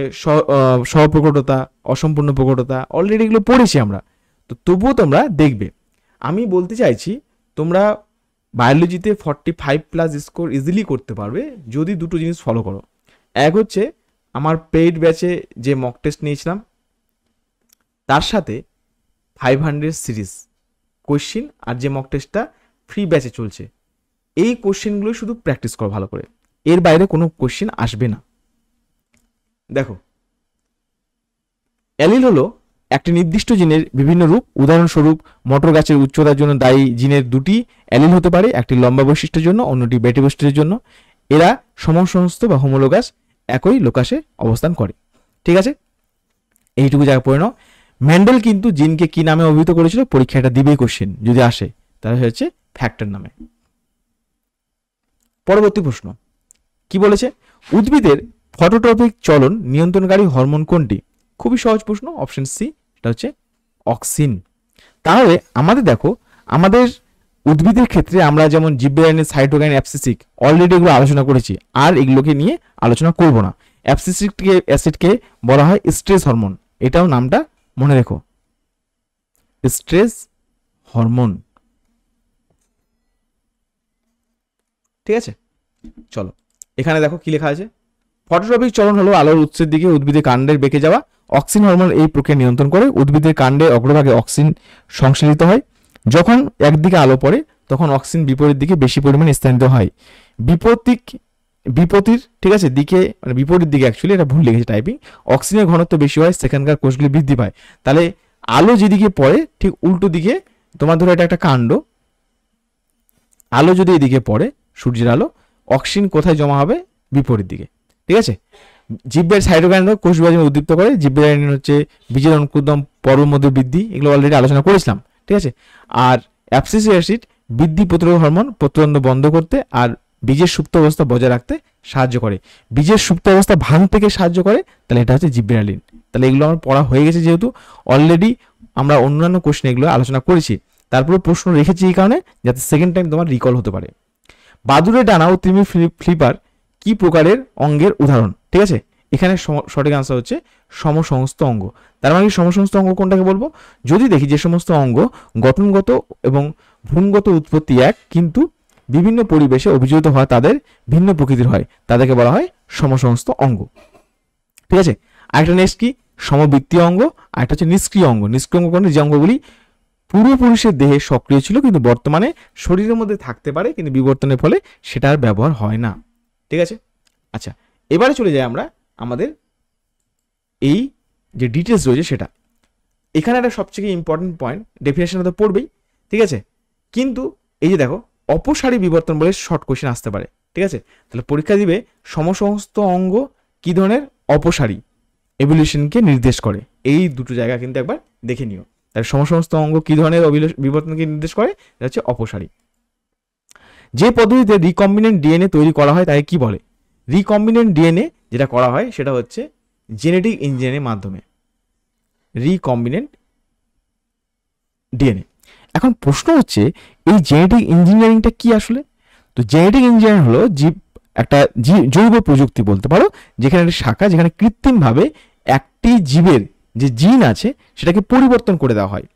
সহপ্রকটতা, অসম্পূর্ণ প্রকটতা, অলরেডি এগুলো পড়েছি আমরা, তো তবুও তোমরা দেখবে। আমি বলতে চাইছি তোমরা বায়োলজিতে 45+ স্কোর ইজিলি করতে পারবে যদি দুটো জিনিস ফলো করো। এক হচ্ছে আমার পেইড ব্যাচে যে মক টেস্ট নিয়েছিলাম, তার সাথে 500 সিরিজ কোশ্চিন, আর যে মক টেস্টটা ফ্রি ব্যাচে চলছে, এই কোশ্চেনগুলো শুধু প্র্যাকটিস করো ভালো করে, এর বাইরে কোনো কোশ্চেন আসবে না। দেখো অ্যালিল হলো একটি নির্দিষ্ট জিনের বিভিন্ন রূপ, উদাহরণস্বরূপ মটর গাছের উচ্চতার জন্য দায়ী জিনের দুটি অ্যালিল হতে পারে, একটি লম্বা বৈশিষ্ট্যের জন্য, অন্যটি বেটে বৈশিষ্ট্যের জন্য। এরা সমসংস্থ বা হোমোলোগাস একই লোকাসে অবস্থান করে, ঠিক আছে, এইটুকু জায়গা পড়ে নাও। ম্যান্ডেল কিন্তু জিনকে কি নামে অভিহিত করেছিল, পরীক্ষা এটা দিবেই কোশ্চেন যদি আসে, তাহলে হচ্ছে ফ্যাক্টর নামে। পরবর্তী প্রশ্ন কি বলেছে, উদ্ভিদের ফটোট্রপিক চলন নিয়ন্ত্রণকারী হরমোন কোনটি? খুবই সহজ প্রশ্ন, অপশন সি, এটা হচ্ছে অক্সিন। তাহলে আমাদের দেখো আমাদের উদ্ভিদের ক্ষেত্রে আমরা যেমন জিবরেলিন, সাইটোকাইন, অ্যাবসিসিক অলরেডি এগুলো আলোচনা করেছি, আর এগুলোকে নিয়ে আলোচনা করব না। অ্যাবসিসিক অ্যাসিডকে বলা হয় স্ট্রেস হরমোন, এটাও নামটা মনে রেখো, স্ট্রেস হরমোন, ঠিক আছে। চলো এখানে দেখো কি লেখা আছে, ফটোট্রপিক চলন হলো আলোর উৎসের দিকে উদ্ভিদের কাণ্ডের বেঁকে যাওয়া। অক্সিন হরমোন এই প্রক্রিয়া নিয়ন্ত্রণ করে। উদ্ভিদের কাণ্ডে অগ্রভাগে অক্সিন সংশ্লেষিত হয়। যখন একদিকে আলো পড়ে তখন অক্সিন বিপরীত দিকে বেশি পরিমাণে স্থানিত হয়। বিপরীত ঠিক আছে দিকে, মানে বিপরীত দিকে, অ্যাকচুয়ালি এটা ভুল লিখেছে টাইপিং। অক্সিজেনের ঘনত্ব বেশি হয়, সেখানকার কোষগুলি বৃদ্ধি পায়। তাহলে আলো যেদিকে পড়ে ঠিক উল্টো দিকে, তোমার ধরো এটা একটা কাণ্ড, আলো যদি এদিকে পড়ে, সূর্যের আলো, অক্সিজেন কোথায় জমা হবে? বিপরীত দিকে, ঠিক আছে। জীবের সাইটোকাইন কোষ বিভাজন উদ্দীপ্ত করে। জীবের হচ্ছে বীজের অঙ্কুরোদ্গম, পর্বের মধ্যে বৃদ্ধি, এগুলো অলরেডি আলোচনা করেছিলাম, ঠিক আছে। আর অ্যাবসিসিক অ্যাসিড বৃদ্ধি প্রতিরোধ হরমোন, প্রতিরোধ বন্ধ করতে আর বীজের সুপ্ত অবস্থা বজায় রাখতে সাহায্য করে। বীজের সুপ্ত অবস্থা ভাঙতে সাহায্য করে, তাহলে এটা হচ্ছে জিবরেনালিন। তাহলে এগুলো আমার পড়া হয়ে গেছে, যেহেতু অলরেডি আমরা অন্যান্য কোশ্চেন এগুলো আলোচনা করেছি। তারপরে প্রশ্ন রেখেছি এই কারণে যাতে সেকেন্ড টাইম তোমার রিকল হতে পারে। বাদুড়ের ডানা ও তিমি ফ্লিপার কি প্রকারের অঙ্গের উদাহরণ? ঠিক আছে, এখানে সঠিক আনসার হচ্ছে সমসমস্ত অঙ্গ। তার মানে সমসমস্ত অঙ্গ কোনটাকে বলবো? যদি দেখি যে সমস্ত অঙ্গ গঠনগত এবং ভ্রূণগত উৎপত্তি এক, কিন্তু বিভিন্ন পরিবেশে অভিযোজিত হয় তাদের ভিন্ন প্রকৃতির হয়, তাদেরকে বলা হয় সমসমস্ত অঙ্গ। ঠিক আছে, আরেকটা নেক্সট কি? সমবৃত্তীয় অঙ্গ। আরেকটা হচ্ছে নিষ্ক্রিয় অঙ্গ। নিষ্ক্রিয় অঙ্গ কোনটা? যে অঙ্গগুলি পূর্বপুরুষের দেহে সক্রিয় ছিল কিন্তু বর্তমানে শরীরের মধ্যে থাকতে পারে, কিন্তু বিবর্তনের ফলে সেটার ব্যবহার হয় না। ঠিক আছে, আচ্ছা এবারে চলে যাই আমরা আমাদের এই যে ডিটেলস রয়েছে সেটা। এখানে একটা সবচেয়ে ইম্পর্টেন্ট পয়েন্ট, ডেফিনেশন তো পড়বেই, ঠিক আছে, কিন্তু এই যে দেখো অপসারী বিবর্তন বলে শর্ট কোশ্চেন আসতে পারে। ঠিক আছে, তাহলে পরীক্ষা দিবে সমসমস্ত অঙ্গ কি ধরনের? অপসারী, এভলিউশনকে নির্দেশ করে। এই দুটো জায়গা কিন্তু একবার দেখে নিও। তাহলে সমসমস্ত অঙ্গ কি ধরনের বিবর্তনকে নির্দেশ করে? এটা হচ্ছে অপসারী। যে পদ্ধতিতে রিকম্বিনেন্ট ডিএনএ তৈরি করা হয় তাকে কি বলে? রিকম্বিনেন্ট ডিএনএ যেটা করা হয় সেটা হচ্ছে জেনেটিক ইঞ্জিনিয়ারিং মাধ্যমে, রিকম্বিনেন্ট ডিএনএ। এখন প্রশ্ন হচ্ছে এই জেনেটিক ইঞ্জিনিয়ারিংটা কি আসলে? তো জেনেটিক ইঞ্জিনিয়ারিং হলো একটা জৈব প্রযুক্তি বলতে পারো, যেখানে একটা শাখা, যেখানে কৃত্রিমভাবে একটি জীবের যে জিন আছে সেটাকে পরিবর্তন করে দেওয়া হয়।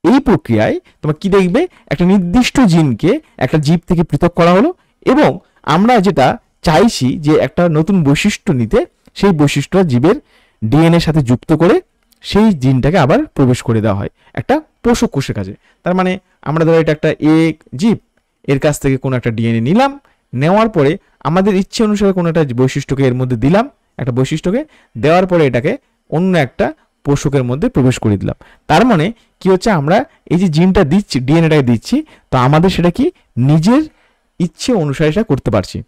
এই প্রক্রিয়ায় তোমরা কি দেখবে? একটা নির্দিষ্ট জিনকে একটা জীব থেকে পৃথক করা হলো, এবং আমরা যেটা চাইছি যে একটা নতুন বৈশিষ্ট্য নিতে, সেই বৈশিষ্ট্য জীবের ডিএনএর সাথে যুক্ত করে সেই জিনটাকে আবার প্রবেশ করে দেওয়া হয় একটা পোষক কোষের কাছে। তার মানে আমরা ধরো এটা একটা জীব, এর কাছ থেকে কোনো একটা ডিএনএ নিলাম, নেওয়ার পরে আমাদের ইচ্ছে অনুসারে কোনো একটা বৈশিষ্ট্যকে এর মধ্যে দিলাম, একটা বৈশিষ্ট্যকে দেওয়ার পরে এটাকে অন্য একটা পোষকের মধ্যে প্রবেশ করে দিলাম। তার মানে কি হচ্ছে? আমরা এই যে জিনটা দিচ্ছি, ডিএনএটাকে দিচ্ছি, তো আমাদের সেটা কি নিজের ইচ্ছে অনুসারে সেটা করতে পারছি।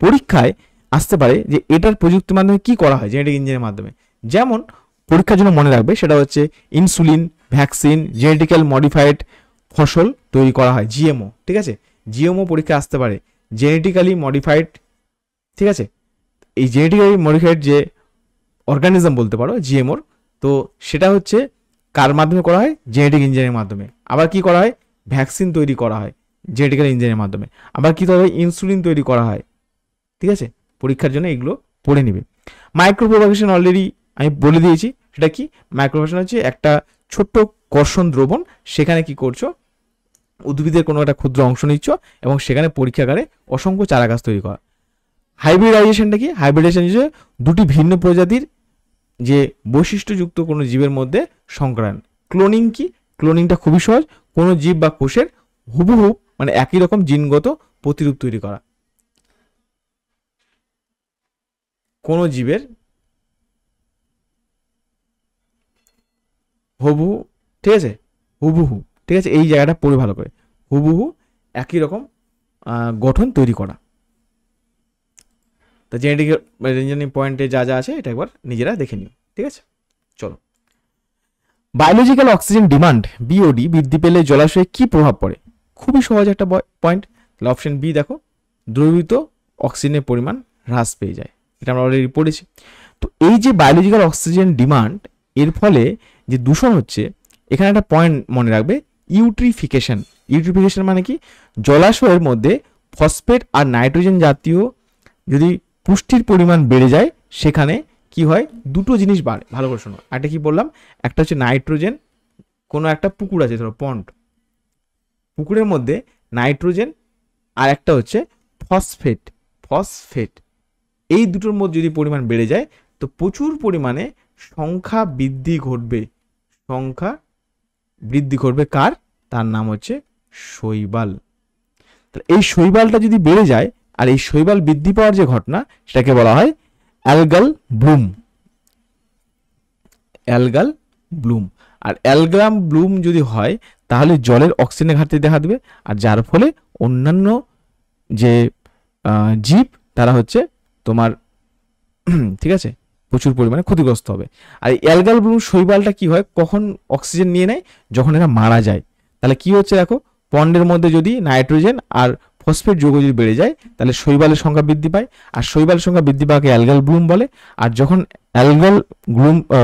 পরীক্ষায় আসতে পারে যে এটার প্রযুক্তির মাধ্যমে কি করা হয় জেনেটিক ইঞ্জিনিয়ারিংয়ের মাধ্যমে। যেমন পরীক্ষার জন্য মনে রাখবে সেটা হচ্ছে ইনসুলিন, ভ্যাকসিন, জেনেটিক্যাল মডিফাইড ফসল তৈরি করা হয়, জিএমও। ঠিক আছে, জিএমও পরীক্ষা আসতে পারে, জেনেটিক্যালি মডিফাইড। ঠিক আছে, এই জেনেটিক্যালি মডিফাইড যে অর্গানিজম বলতে পারো জিএমওর, তো সেটা হচ্ছে কার মাধ্যমে করা হয়? জেনেটিক ইঞ্জিনিয়ারিং মাধ্যমে। আবার কি করা হয়? ভ্যাকসিন তৈরি করা হয় জেনেটিক্যাল ইঞ্জিনিয়ারিং মাধ্যমে। আবার কি তবে ইনসুলিন তৈরি করা হয়। ঠিক আছে, পরীক্ষার জন্য এগুলো পড়ে নিবে। মাইক্রোপ্রোপাগেশন অলরেডি আমি বলে দিয়েছি, সেটা কি? মাইক্রোপ্রোপাগেশন হচ্ছে একটা ছোট্ট কর্ষণ দ্রবণ, সেখানে কি করছো? উদ্ভিদের কোনো একটা ক্ষুদ্র অংশ নিচ্ছ এবং সেখানে পরীক্ষাগারে অসংখ্য চারা গাছ তৈরি করা। হাইব্রিডাইজেশনটা কি? হাইব্রিডাইজেশন হচ্ছে দুটি ভিন্ন প্রজাতির যে বৈশিষ্ট্যযুক্ত কোনো জীবের মধ্যে সংকরায়ন। ক্লোনিং কি? ক্লোনিংটা খুবই সহজ, কোনো জীব বা কোষের হুবহু মানে একই রকম জিনগত প্রতিরূপ তৈরি করা। কোনো জীবের হুবহু, ঠিক আছে, হুবহু, ঠিক আছে, এই জায়গাটা পড়ে ভালো করে, হুবহু একই রকম গঠন তৈরি করা। তো জেনেটিক ইঞ্জিনিয়ারিং পয়েন্টে যা যা আছে এটা একবার নিজেরা দেখে নিও। ঠিক আছে, চলো। বায়োলজিক্যাল অক্সিজেন ডিমান্ড বিওডি বৃদ্ধি পেলে জলাশয়ে কি প্রভাব পড়ে? খুবই সহজ একটা পয়েন্ট। তাহলে অপশন বি দেখো, দ্রবীভূত অক্সিজেনের পরিমাণ হ্রাস পেয়ে যায়, এটা আমরা অলরেডি পড়েছি। তো এই যে বায়োলজিক্যাল অক্সিজেন ডিমান্ড, এর ফলে যে দূষণ হচ্ছে, এখানে একটা পয়েন্ট মনে রাখবে, ইউট্রিফিকেশন। ইউট্রিফিকেশন মানে কি? জলাশয়ের মধ্যে ফসফেট আর নাইট্রোজেন জাতীয় যদি পুষ্টির পরিমাণ বেড়ে যায়, সেখানে কি হয়? দুটো জিনিস বাড়ে। ভালো করে শোনো, একটা কি বললাম? একটা হচ্ছে নাইট্রোজেন, কোনো একটা পুকুর আছে ধরো পন্ড, পুকুরের মধ্যে নাইট্রোজেন, আর একটা হচ্ছে ফসফেট। ফসফেট এই দুটোর মধ্যে যদি পরিমাণ বেড়ে যায় তো প্রচুর পরিমাণে সংখ্যা বৃদ্ধি ঘটবে। সংখ্যা বৃদ্ধি ঘটবে কার? তার নাম হচ্ছে শৈবাল। তাহলে এই শৈবালটা যদি বেড়ে যায়, আর এই শৈবাল বৃদ্ধি পাওয়ার যে ঘটনা সেটাকে বলা হয় অ্যালগাল ব্লুম। Algal bloom. আর অ্যালগাল ব্লুম যদি হয় তাহলে জলের অক্সিজেনের ঘাটতি দেখা দেবে, আর যার ফলে অন্যান্য যে জীব তারা হচ্ছে তোমার ঠিক আছে প্রচুর পরিমাণে ক্ষতিগ্রস্ত হবে। আর এই অ্যালগাল ব্লুম শৈবালটা কি হয়, কখন অক্সিজেন নিয়ে নেয়? যখন এরা মারা যায়। তাহলে কি হচ্ছে দেখো, পন্ডের মধ্যে যদি নাইট্রোজেন আর ফসফেট যৌগ যদি বেড়ে যায় তাহলে শৈবালের সংখ্যা বৃদ্ধি পায়, আর শৈবালের সংখ্যা বৃদ্ধি পাওয়াকে অ্যালগাল ব্লুম বলে। আর যখন অ্যালগাল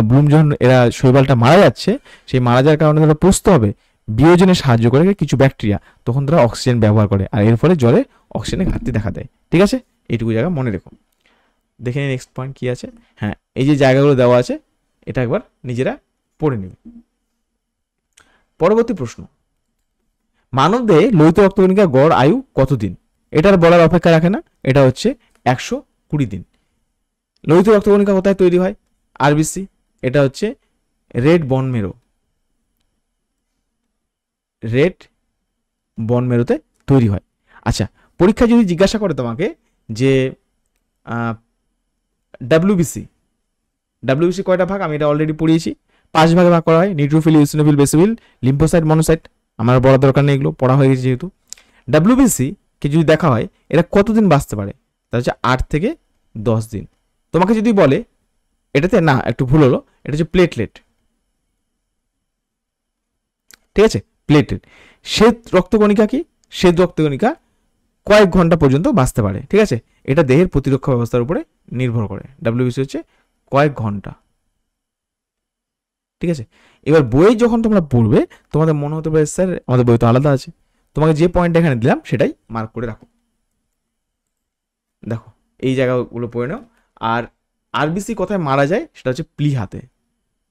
ব্লুম যখন এরা শৈবালটা মারা যাচ্ছে, সেই মারা যাওয়ার কারণে তারা প্রস্ত হবে বিয়োজনে সাহায্য করে কিছু ব্যাকটেরিয়া, তখন তারা অক্সিজেন ব্যবহার করে, আর এর ফলে জলে অক্সিজেনের ঘাটতি দেখা দেয়। ঠিক আছে, এইটুকু জায়গা মনে রেখো। দেখে নিন নেক্সট পয়েন্ট কি আছে। হ্যাঁ, এই যে জায়গাগুলো দেওয়া আছে এটা একবার নিজেরা পড়ে নেবে। পরবর্তী প্রশ্ন, মানবদেহে লোহিত রক্তকণিকার গড় আয়ু কতদিন? এটার বলার অপেক্ষা রাখে না, এটা হচ্ছে 120 দিন। লোহিত রক্তকণিকা কোথায় তৈরি হয়? আরবিসি। এটা হচ্ছে রেড বন মেরো, রেড বন মেরোতে তৈরি হয়। আচ্ছা, পরীক্ষা যদি জিজ্ঞাসা করে তোমাকে যে ডাব্লিউবিসি কয়টা ভাগ, আমি এটা অলরেডি পড়িয়েছি। 5 ভাগে ভাগ করা হয়, neutrophil, eosinophil, basophil, lymphocyte, monocyte. আমার বলার দরকার নেই, এগুলো পড়া হয়ে গেছে যেহেতু। ডাব্লিউবিসি কে যদি দেখা হয় এরা কতদিন বাঁচতে পারে, তা হচ্ছে 8 থেকে 10 দিন। তোমাকে যদি বলে এটাতে, না একটু ভুল হলো, এটা হচ্ছে প্লেটলেট। ঠিক আছে, প্লেটলেট। শ্বেত রক্তকণিকা কি? শ্বেত রক্তকণিকা কয়েক ঘন্টা পর্যন্ত বাঁচতে পারে। ঠিক আছে, এটা দেহের প্রতিরক্ষা ব্যবস্থার উপরে নির্ভর করে। ডাব্লিউবিসি হচ্ছে কয়েক ঘন্টা। ঠিক আছে, এবার বইয়ে যখন তোমরা পড়বে তোমাদের মনে হতে পারে স্যার আমাদের বই তো আলাদা আছে। তোমাকে যে পয়েন্টটা এখানে দিলাম সেটাই মার্ক করে রাখো। দেখো এই জায়গাগুলো পড়ে নাও। আর আরবিসি কোথায় মারা যায় সেটা হচ্ছে প্লীহাতে।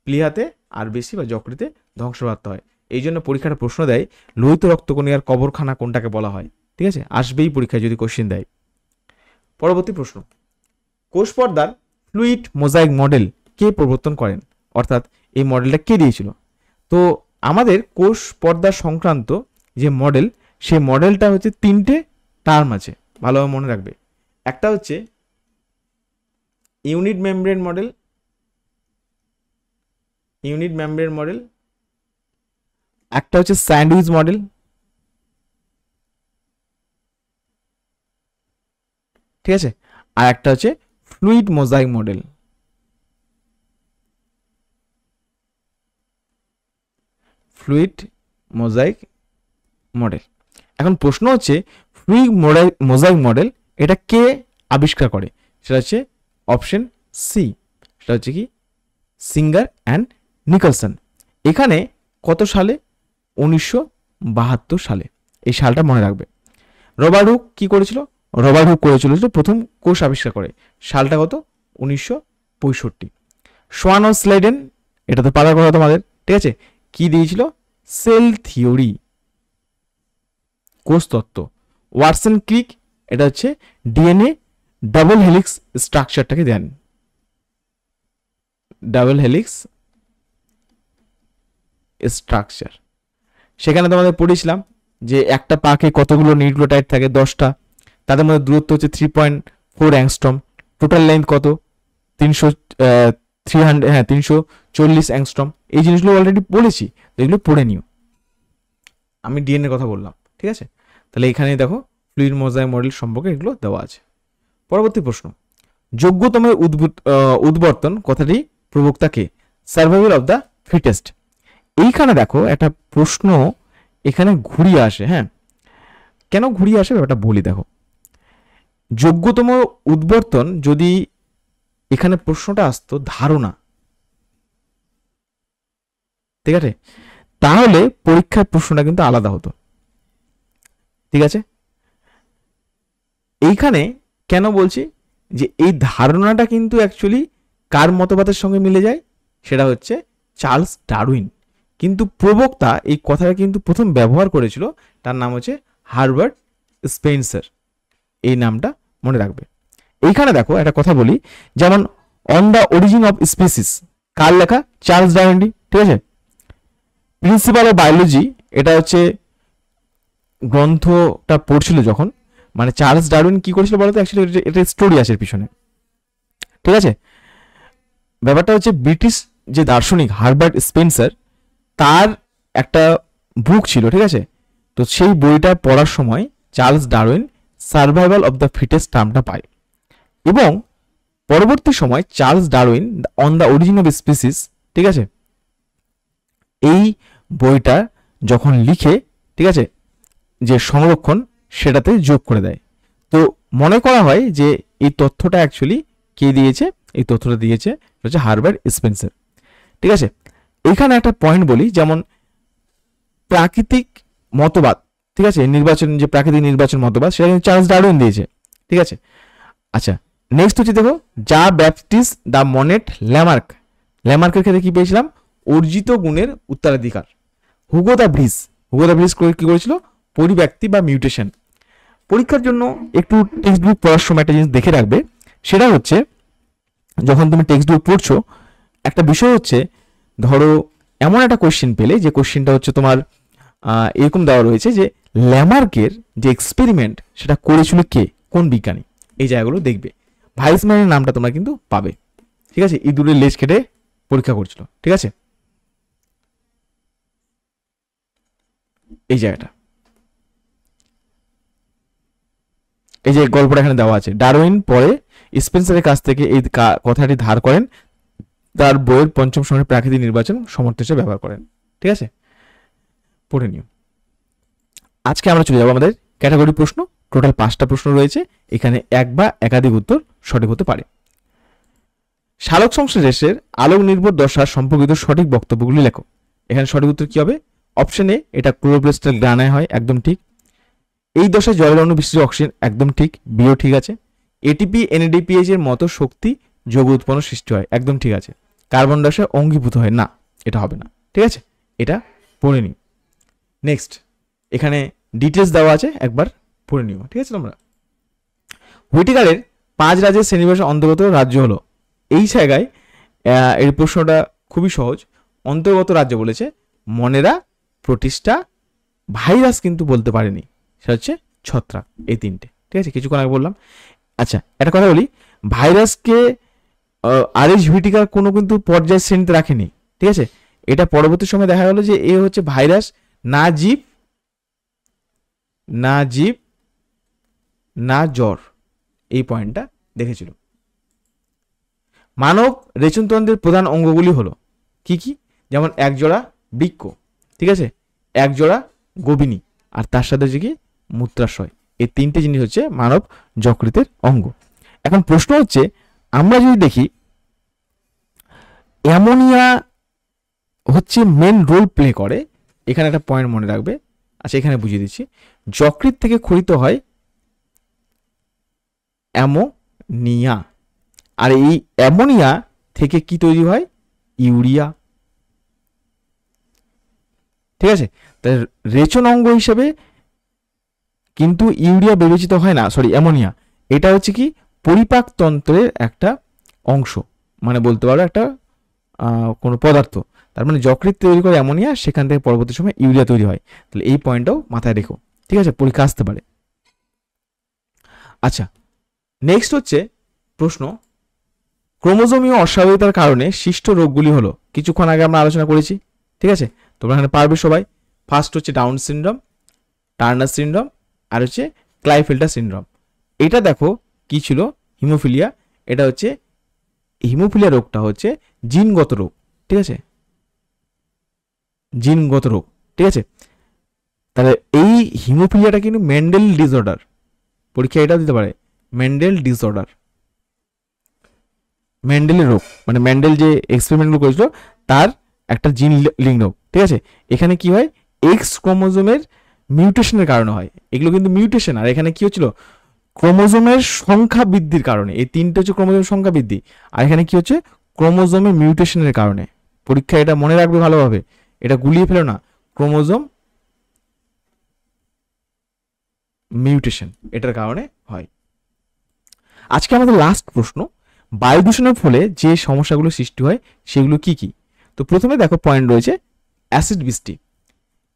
প্লীহাতে আরবিসি বা যকৃতে ধ্বংসপ্রাপ্ত হয়। এই জন্য পরীক্ষাটা প্রশ্ন দেয় লোহিত রক্তকণিকার কবরখানা কোনটাকে বলা হয়। ঠিক আছে, আসবেই পরীক্ষায় যদি কোশ্চেন দেয়। পরবর্তী প্রশ্ন, কোষ পর্দার ফ্লুইড মোজাইক মডেল কে প্রবর্তন করেন? অর্থাৎ এই মডেলটা কে দিয়েছিল? তো আমাদের কোষ পর্দা সংক্রান্ত যে মডেল, সেই মডেলটা হচ্ছে 3টে টার্ম আছে, ভালোভাবে মনে রাখবে। একটা হচ্ছে ইউনিট মেমব্রেন মডেল, একটা হচ্ছে স্যান্ডউইচ মডেল, ঠিক আছে, আর একটা হচ্ছে fluid mosaic model. Fluid mosaic model. এখন প্রশ্ন হচ্ছে ফ্লুইড মোজাইক মডেল এটা কে আবিষ্কার করে? সেটা হচ্ছে অপশন সি, সেটা হচ্ছে কি সিঙ্গার অ্যান্ড নিকলসন। এখানে কত সালে? 1972 সালে। এই সালটা মনে রাখবে। রবার্ট হুক কি করেছিল? রবার্ট হুক করেছিল প্রথম কোষ আবিষ্কার করে। সালটা কত? 1965। সোয়ান ও স্লেডেন, এটা তো পারার কথা তোমাদের, ঠিক আছে, কি দিয়েছিল? সেল থিওরি, কোষ তত্ত্ব। ওয়াটসন ক্রিক এটা হচ্ছে ডিএনএ ডাবল হেলিক্স স্ট্রাকচারটাকে দেন। ডাবল হেলিক্স স্ট্রাকচার, সেখানে তোমাদের পড়েছিলাম যে একটা পাকে কতগুলো নিউক্লিওটাইড থাকে? 10টা। তাদের মধ্যে দূরত্ব হচ্ছে 3.4 অ্যাংস্ট্রম। টোটাল লেন্থ কত? 340 অ্যাংস্ট্রম। এই জিনিসগুলো অলরেডি বলেছি, তো এগুলো পড়ে নিও। আমি ডিএনএর কথা বললাম, ঠিক আছে। তাহলে এখানে দেখো ফ্লুইড মোজাইক মডেল সম্পর্কে এগুলো দেওয়া আছে। পরবর্তী প্রশ্ন, যোগ্যতম উদ্বর্তন কথাটি প্রবক্তা কে? Survival of the fittest. এইখানে দেখো একটা প্রশ্ন এখানে ঘুরিয়ে আসে। হ্যাঁ, কেন ঘুরিয়ে আসে ব্যাপারটা বলি। দেখো, যোগ্যতম উদ্বর্তন যদি এখানে প্রশ্নটা আসতো ধারণা, ঠিক আছে, তাহলে পরীক্ষার প্রশ্নটা কিন্তু আলাদা হতো। ঠিক আছে, এইখানে কেন বলছি যে এই ধারণাটা কিন্তু অ্যাকচুয়ালি কার মতবাদের সঙ্গে মিলে যায়? সেটা হচ্ছে চার্লস ডারউইন। কিন্তু প্রবক্তা এই কথাটা কিন্তু প্রথম ব্যবহার করেছিল, তার নাম হচ্ছে হারবার্ট স্পেন্সার। এই নামটা মনে রাখবে। এইখানে দেখো একটা কথা বলি, যেমন On the Origin of Species কার লেখা? চার্লস ডারউইন, ঠিক আছে। প্রিন্সিপাল অফ বায়োলজি, এটা হচ্ছে গ্রন্থটা পড়ছিল যখন, মানে চার্লস ডারউইন কি করেছিল বলতো, অ্যাকচুয়ালি এটা স্টোরি আছে এর পিছনে, ঠিক আছে। ব্যাপারটা হচ্ছে ব্রিটিশ যে দার্শনিক হারবার্ট স্পেন্সার, তার একটা বুক ছিল, ঠিক আছে। তো সেই বইটা পড়ার সময় Charles Darwin survival of the fittest টার্মটা পায়, এবং পরবর্তী সময় Charles Darwin On the Origin of Species, ঠিক আছে, এই বইটা যখন লিখে, ঠিক আছে, যে সংরক্ষণ সেটাতে যোগ করে দেয়। তো মনে করা হয় যে এই তথ্যটা অ্যাকচুয়ালি কে দিয়েছে? এই তথ্যটা দিয়েছে হচ্ছে হারবার্ট স্পেন্সার, ঠিক আছে। এখানে একটা পয়েন্ট বলি, যেমন প্রাকৃতিক মতবাদ, ঠিক আছে, নির্বাচন, যে প্রাকৃতিক নির্বাচন মতবাদ, সেটা কিন্তু চার্লস ডারউইন দিয়েছে, ঠিক আছে। আচ্ছা, নেক্সট হচ্ছে দেখো, যা ব্যাপটিস্ট দ্য মনেট ল্যামার্ক, ল্যামার্কের ক্ষেত্রে কি পেয়েছিলাম? অর্জিত গুণের উত্তরাধিকার। Hugo the bridge, Hugo the bridge কি করেছিল? পরিব্যক্তি বা মিউটেশন। পরীক্ষার জন্য একটু টেক্সট বুক পড়ার সময় একটা জিনিস দেখে রাখবে, সেটা হচ্ছে যখন তুমি টেক্সট বুক পড়ছো, একটা বিষয় হচ্ছে, ধরো এমন একটা কোশ্চেন পেলে, যে কোশ্চেনটা হচ্ছে তোমার এরকম দেওয়া রয়েছে যে ল্যামার্কের যে এক্সপেরিমেন্ট সেটা করেছিল কে, কোন বিজ্ঞানী, এই জায়গাগুলো দেখবে। ভাইসম্যানের নামটা তোমরা কিন্তু পাবে, ঠিক আছে। ইঁদুরের লেজ কেটে পরীক্ষা করছিল, ঠিক আছে, এই জায়গাটা, এই যে গল্পটা এখানে দেওয়া আছে। ডারউইন পরে স্পেন্সারের কাছ থেকে এই কথাটি ধার করেন, তার বইয়ের পঞ্চম শ্রেণীর প্রাকৃতিক নির্বাচন সমর্থন হিসেবে ব্যবহার করেন, ঠিক আছে, পড়ে নিও। আজকে আমরা চলে যাবো আমাদের ক্যাটাগরি প্রশ্ন। টোটাল 5টা প্রশ্ন রয়েছে, এখানে এক বা একাধিক উত্তর সঠিক হতে পারে। সালোক সংশ্লেষের আলোক নির্ভর দশা সম্পর্কিত সঠিক বক্তব্যগুলি লেখো। এখানে সঠিক উত্তর কি হবে? অপশন এ, এটা ক্লোরোপ্লাস্টের গ্রানায় হয়, একদম ঠিক। এই দশায় জলের অণু বিশিষ্ট অক্সিজেন, একদম ঠিক, বিও ঠিক আছে। এটিপি এনএডিপিএইচ এর মতো শক্তি যৌগ উৎপন্ন সৃষ্টি হয়, একদম ঠিক আছে। কার্বন ডাইঅক্সাইড অঙ্গীভূত হয় না, এটা হবে না, ঠিক আছে, এটা পড়ে নিই। নেক্সট, এখানে ডিটেলস দেওয়া আছে, একবার পড়ে নিও, ঠিক আছে তোমরা। হুইটেকারের 5 রাজ্যের শ্রেণীবিভাগের অন্তর্গত রাজ্য হলো, এই জায়গায় এই প্রশ্নটা খুবই সহজ। অন্তর্গত রাজ্য বলেছে, মনেরা, প্রতিষ্ঠা, ভাইরাস কিন্তু বলতে পারেনি, সেটা হচ্ছে ছত্রাক, এই 3টে, ঠিক আছে, কিছুক্ষণ আগে বললাম। আচ্ছা, একটা কথা বলি, ভাইরাসকে আরএইচ হুইটেকার কোনো কিন্তু পর্যায় শ্রেণীতে রাখেনি, ঠিক আছে। এটা পরবর্তী সময় দেখা গেল যে এ হচ্ছে ভাইরাস, না জীব, না জীব, না জ্বর, এই পয়েন্টটা দেখেছিল। মানব রেচনতন্ত্রের প্রধান অঙ্গগুলি হলো কি কি? যেমন একজোড়া বৃক্ক, ঠিক আছে, একজোড়া গোবিনী, আর তার সাথে হচ্ছে কি মূত্রাশয়। এই 3টে জিনিস হচ্ছে মানব যকৃতের অঙ্গ। এখন প্রশ্ন হচ্ছে, আমরা যদি দেখি অ্যামোনিয়া হচ্ছে মেন রোল প্লে করে, এখানে একটা পয়েন্ট মনে রাখবে। আচ্ছা, এখানে বুঝিয়ে দিচ্ছি, যকৃৎ থেকে ক্ষরিত হয় অ্যামোনিয়া, আর এই অ্যামোনিয়া থেকে কি তৈরি হয়? ইউরিয়া, ঠিক আছে। তাই রেচন অঙ্গ হিসেবে কিন্তু ইউরিয়া বিবেচিত হয় না, সরি অ্যামোনিয়া, এটা হচ্ছে কি পরিপাক তন্ত্রের একটা অংশ, মানে বলতে পারো একটা কোনো পদার্থ। তার মানে যকৃৎ তৈরি করে অ্যামোনিয়া, সেখান থেকে পরবর্তী সময় ইউরিয়া তৈরি হয়। তাহলে এই পয়েন্টটাও মাথায় রেখো, ঠিক আছে, পরীক্ষা আসতে পারে। আচ্ছা, নেক্সট হচ্ছে প্রশ্ন, ক্রোমোজোমীয় অস্বাভাবিকতার কারণে সৃষ্ট রোগগুলি হলো, কিছুক্ষণ আগে আমরা আলোচনা করেছি, ঠিক আছে, তোমরা এখানে পারবে সবাই। ফার্স্ট হচ্ছে ডাউন সিনড্রোম, টার্নার সিনড্রোম, আর হচ্ছে ক্লাইফেল্টার সিনড্রোম। এটা দেখো কি ছিল? হিমোফিলিয়া। এটা হচ্ছে হিমোফিলিয়া রোগটা হচ্ছে জিনগত রোগ, ঠিক আছে, জিনগত রোগ, ঠিক আছে। তাহলে এই হিমোফিলিয়াটা কিন্তু মেন্ডেল ডিসঅর্ডার, পরীক্ষা এটাও দিতে পারে, মেন্ডেল ডিসঅর্ডার, মেন্ডেলের রোগ, মানে মেন্ডেল যে এক্সপেরিমেন্টগুলো করেছিল তার একটা জিন লিঙ্ক রোগ, ঠিক আছে। এখানে কি হয়? এক্স ক্রোমোজোমের মিউটেশনের কারণে হয়, এগুলো কিন্তু মিউটেশন। আর এখানে কি হচ্ছিল? ক্রোমোজোমের সংখ্যা বৃদ্ধির কারণে, এই 3টে হচ্ছে ক্রোমোজোমের সংখ্যা বৃদ্ধি, আর এখানে কি হচ্ছে? ক্রোমোজোমের মিউটেশনের কারণে। পরীক্ষা এটা মনে রাখবে ভালোভাবে, এটা গুলিয়ে ফেলো না, ক্রোমোজোম মিউটেশন এটার কারণে হয়। আজকে আমাদের লাস্ট প্রশ্ন, বায়ু দূষণের ফলে যে সমস্যাগুলো সৃষ্টি হয় সেগুলো কি কি। তো প্রথমে দেখো পয়েন্ট রয়েছে অ্যাসিড বৃষ্টি।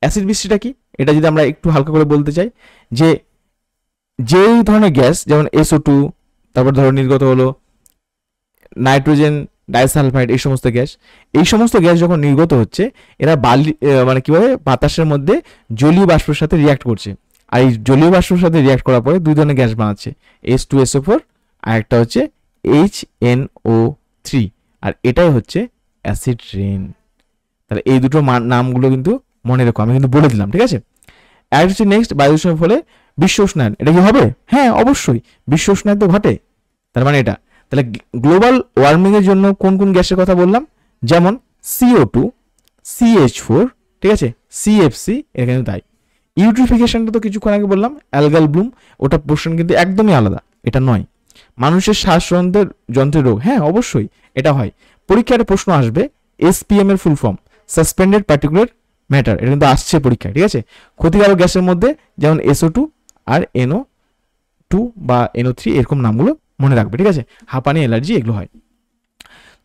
অ্যাসিড বৃষ্টিটা কি, এটা যদি আমরা একটু হালকা করে বলতে চাই, যে যেই ধরনের গ্যাস যেমন SO2, তারপর ধরো নির্গত হলো নাইট্রোজেন ডাইসালফাইড, এই সমস্ত গ্যাস যখন নির্গত হচ্ছে, এরা বালি মানে কি বলে বাতাসের মধ্যে জলীয় বাষ্পের সাথে রিয়াক্ট করছে। আর এই জলীয় বাষ্পের সাথে রিয়াক্ট করার পরে দুই ধরনের গ্যাস বানাচ্ছে, H2SO4 আর একটা হচ্ছে HNO3, আর এটাই হচ্ছে অ্যাসিড রেন। তাহলে এই দুটো নামগুলো কিন্তু মনে রেখো, আমি কিন্তু বলে দিলাম, ঠিক আছে। আর হচ্ছে নেক্সট, বায়ু দূষণের ফলে বিশ্ব উষ্ণায়ন, এটা কি হবে? হ্যাঁ অবশ্যই, বিশ্ব উষ্ণায়ন তো ঘটে। তার মানে এটা, তাহলে গ্লোবাল ওয়ার্মিং এর জন্য কোন কোন গ্যাসের কথা বললাম, যেমন CO2, CH4, ঠিক আছে, CFC, এটা কিন্তু তাই। ইউট্রিফিকেশনটা তো কিছুক্ষণ আগে বললাম, অ্যালগাল ব্লুম, ওটা পোর্শন কিন্তু একদমই আলাদা, এটা নয়। মানুষের যন্ত্রের রোগ, হ্যাঁ অবশ্যই এটা হয়। পরীক্ষায় প্রশ্ন আসবে SPM এর full form, suspended particular matter, এটা কিন্তু আসছে পরীক্ষায়, ঠিক আছে। ক্ষতিকারক গ্যাসের মধ্যে যেমন SO2 আর NO2 বা NO3, এরকম নামগুলো মনে রাখবে, ঠিক আছে। হাঁপানি, অ্যালার্জি, এগুলো হয়।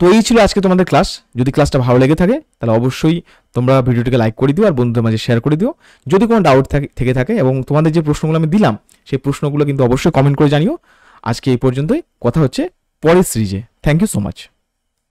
তো এই ছিল আজকে তোমাদের ক্লাস। যদি ক্লাসটা ভালো লেগে থাকে তাহলে অবশ্যই তোমরা ভিডিওটিকে লাইক করে দিও আর বন্ধুদের মাঝে শেয়ার করে দিও। যদি কোনো ডাউট থেকে থাকে এবং তোমাদের যে প্রশ্নগুলো আমি দিলাম সেই প্রশ্নগুলো কিন্তু অবশ্যই কমেন্ট করে জানিও। আজকে এই পর্যন্তই, কথা হচ্ছে পরের সিরিজে। Thank you so much.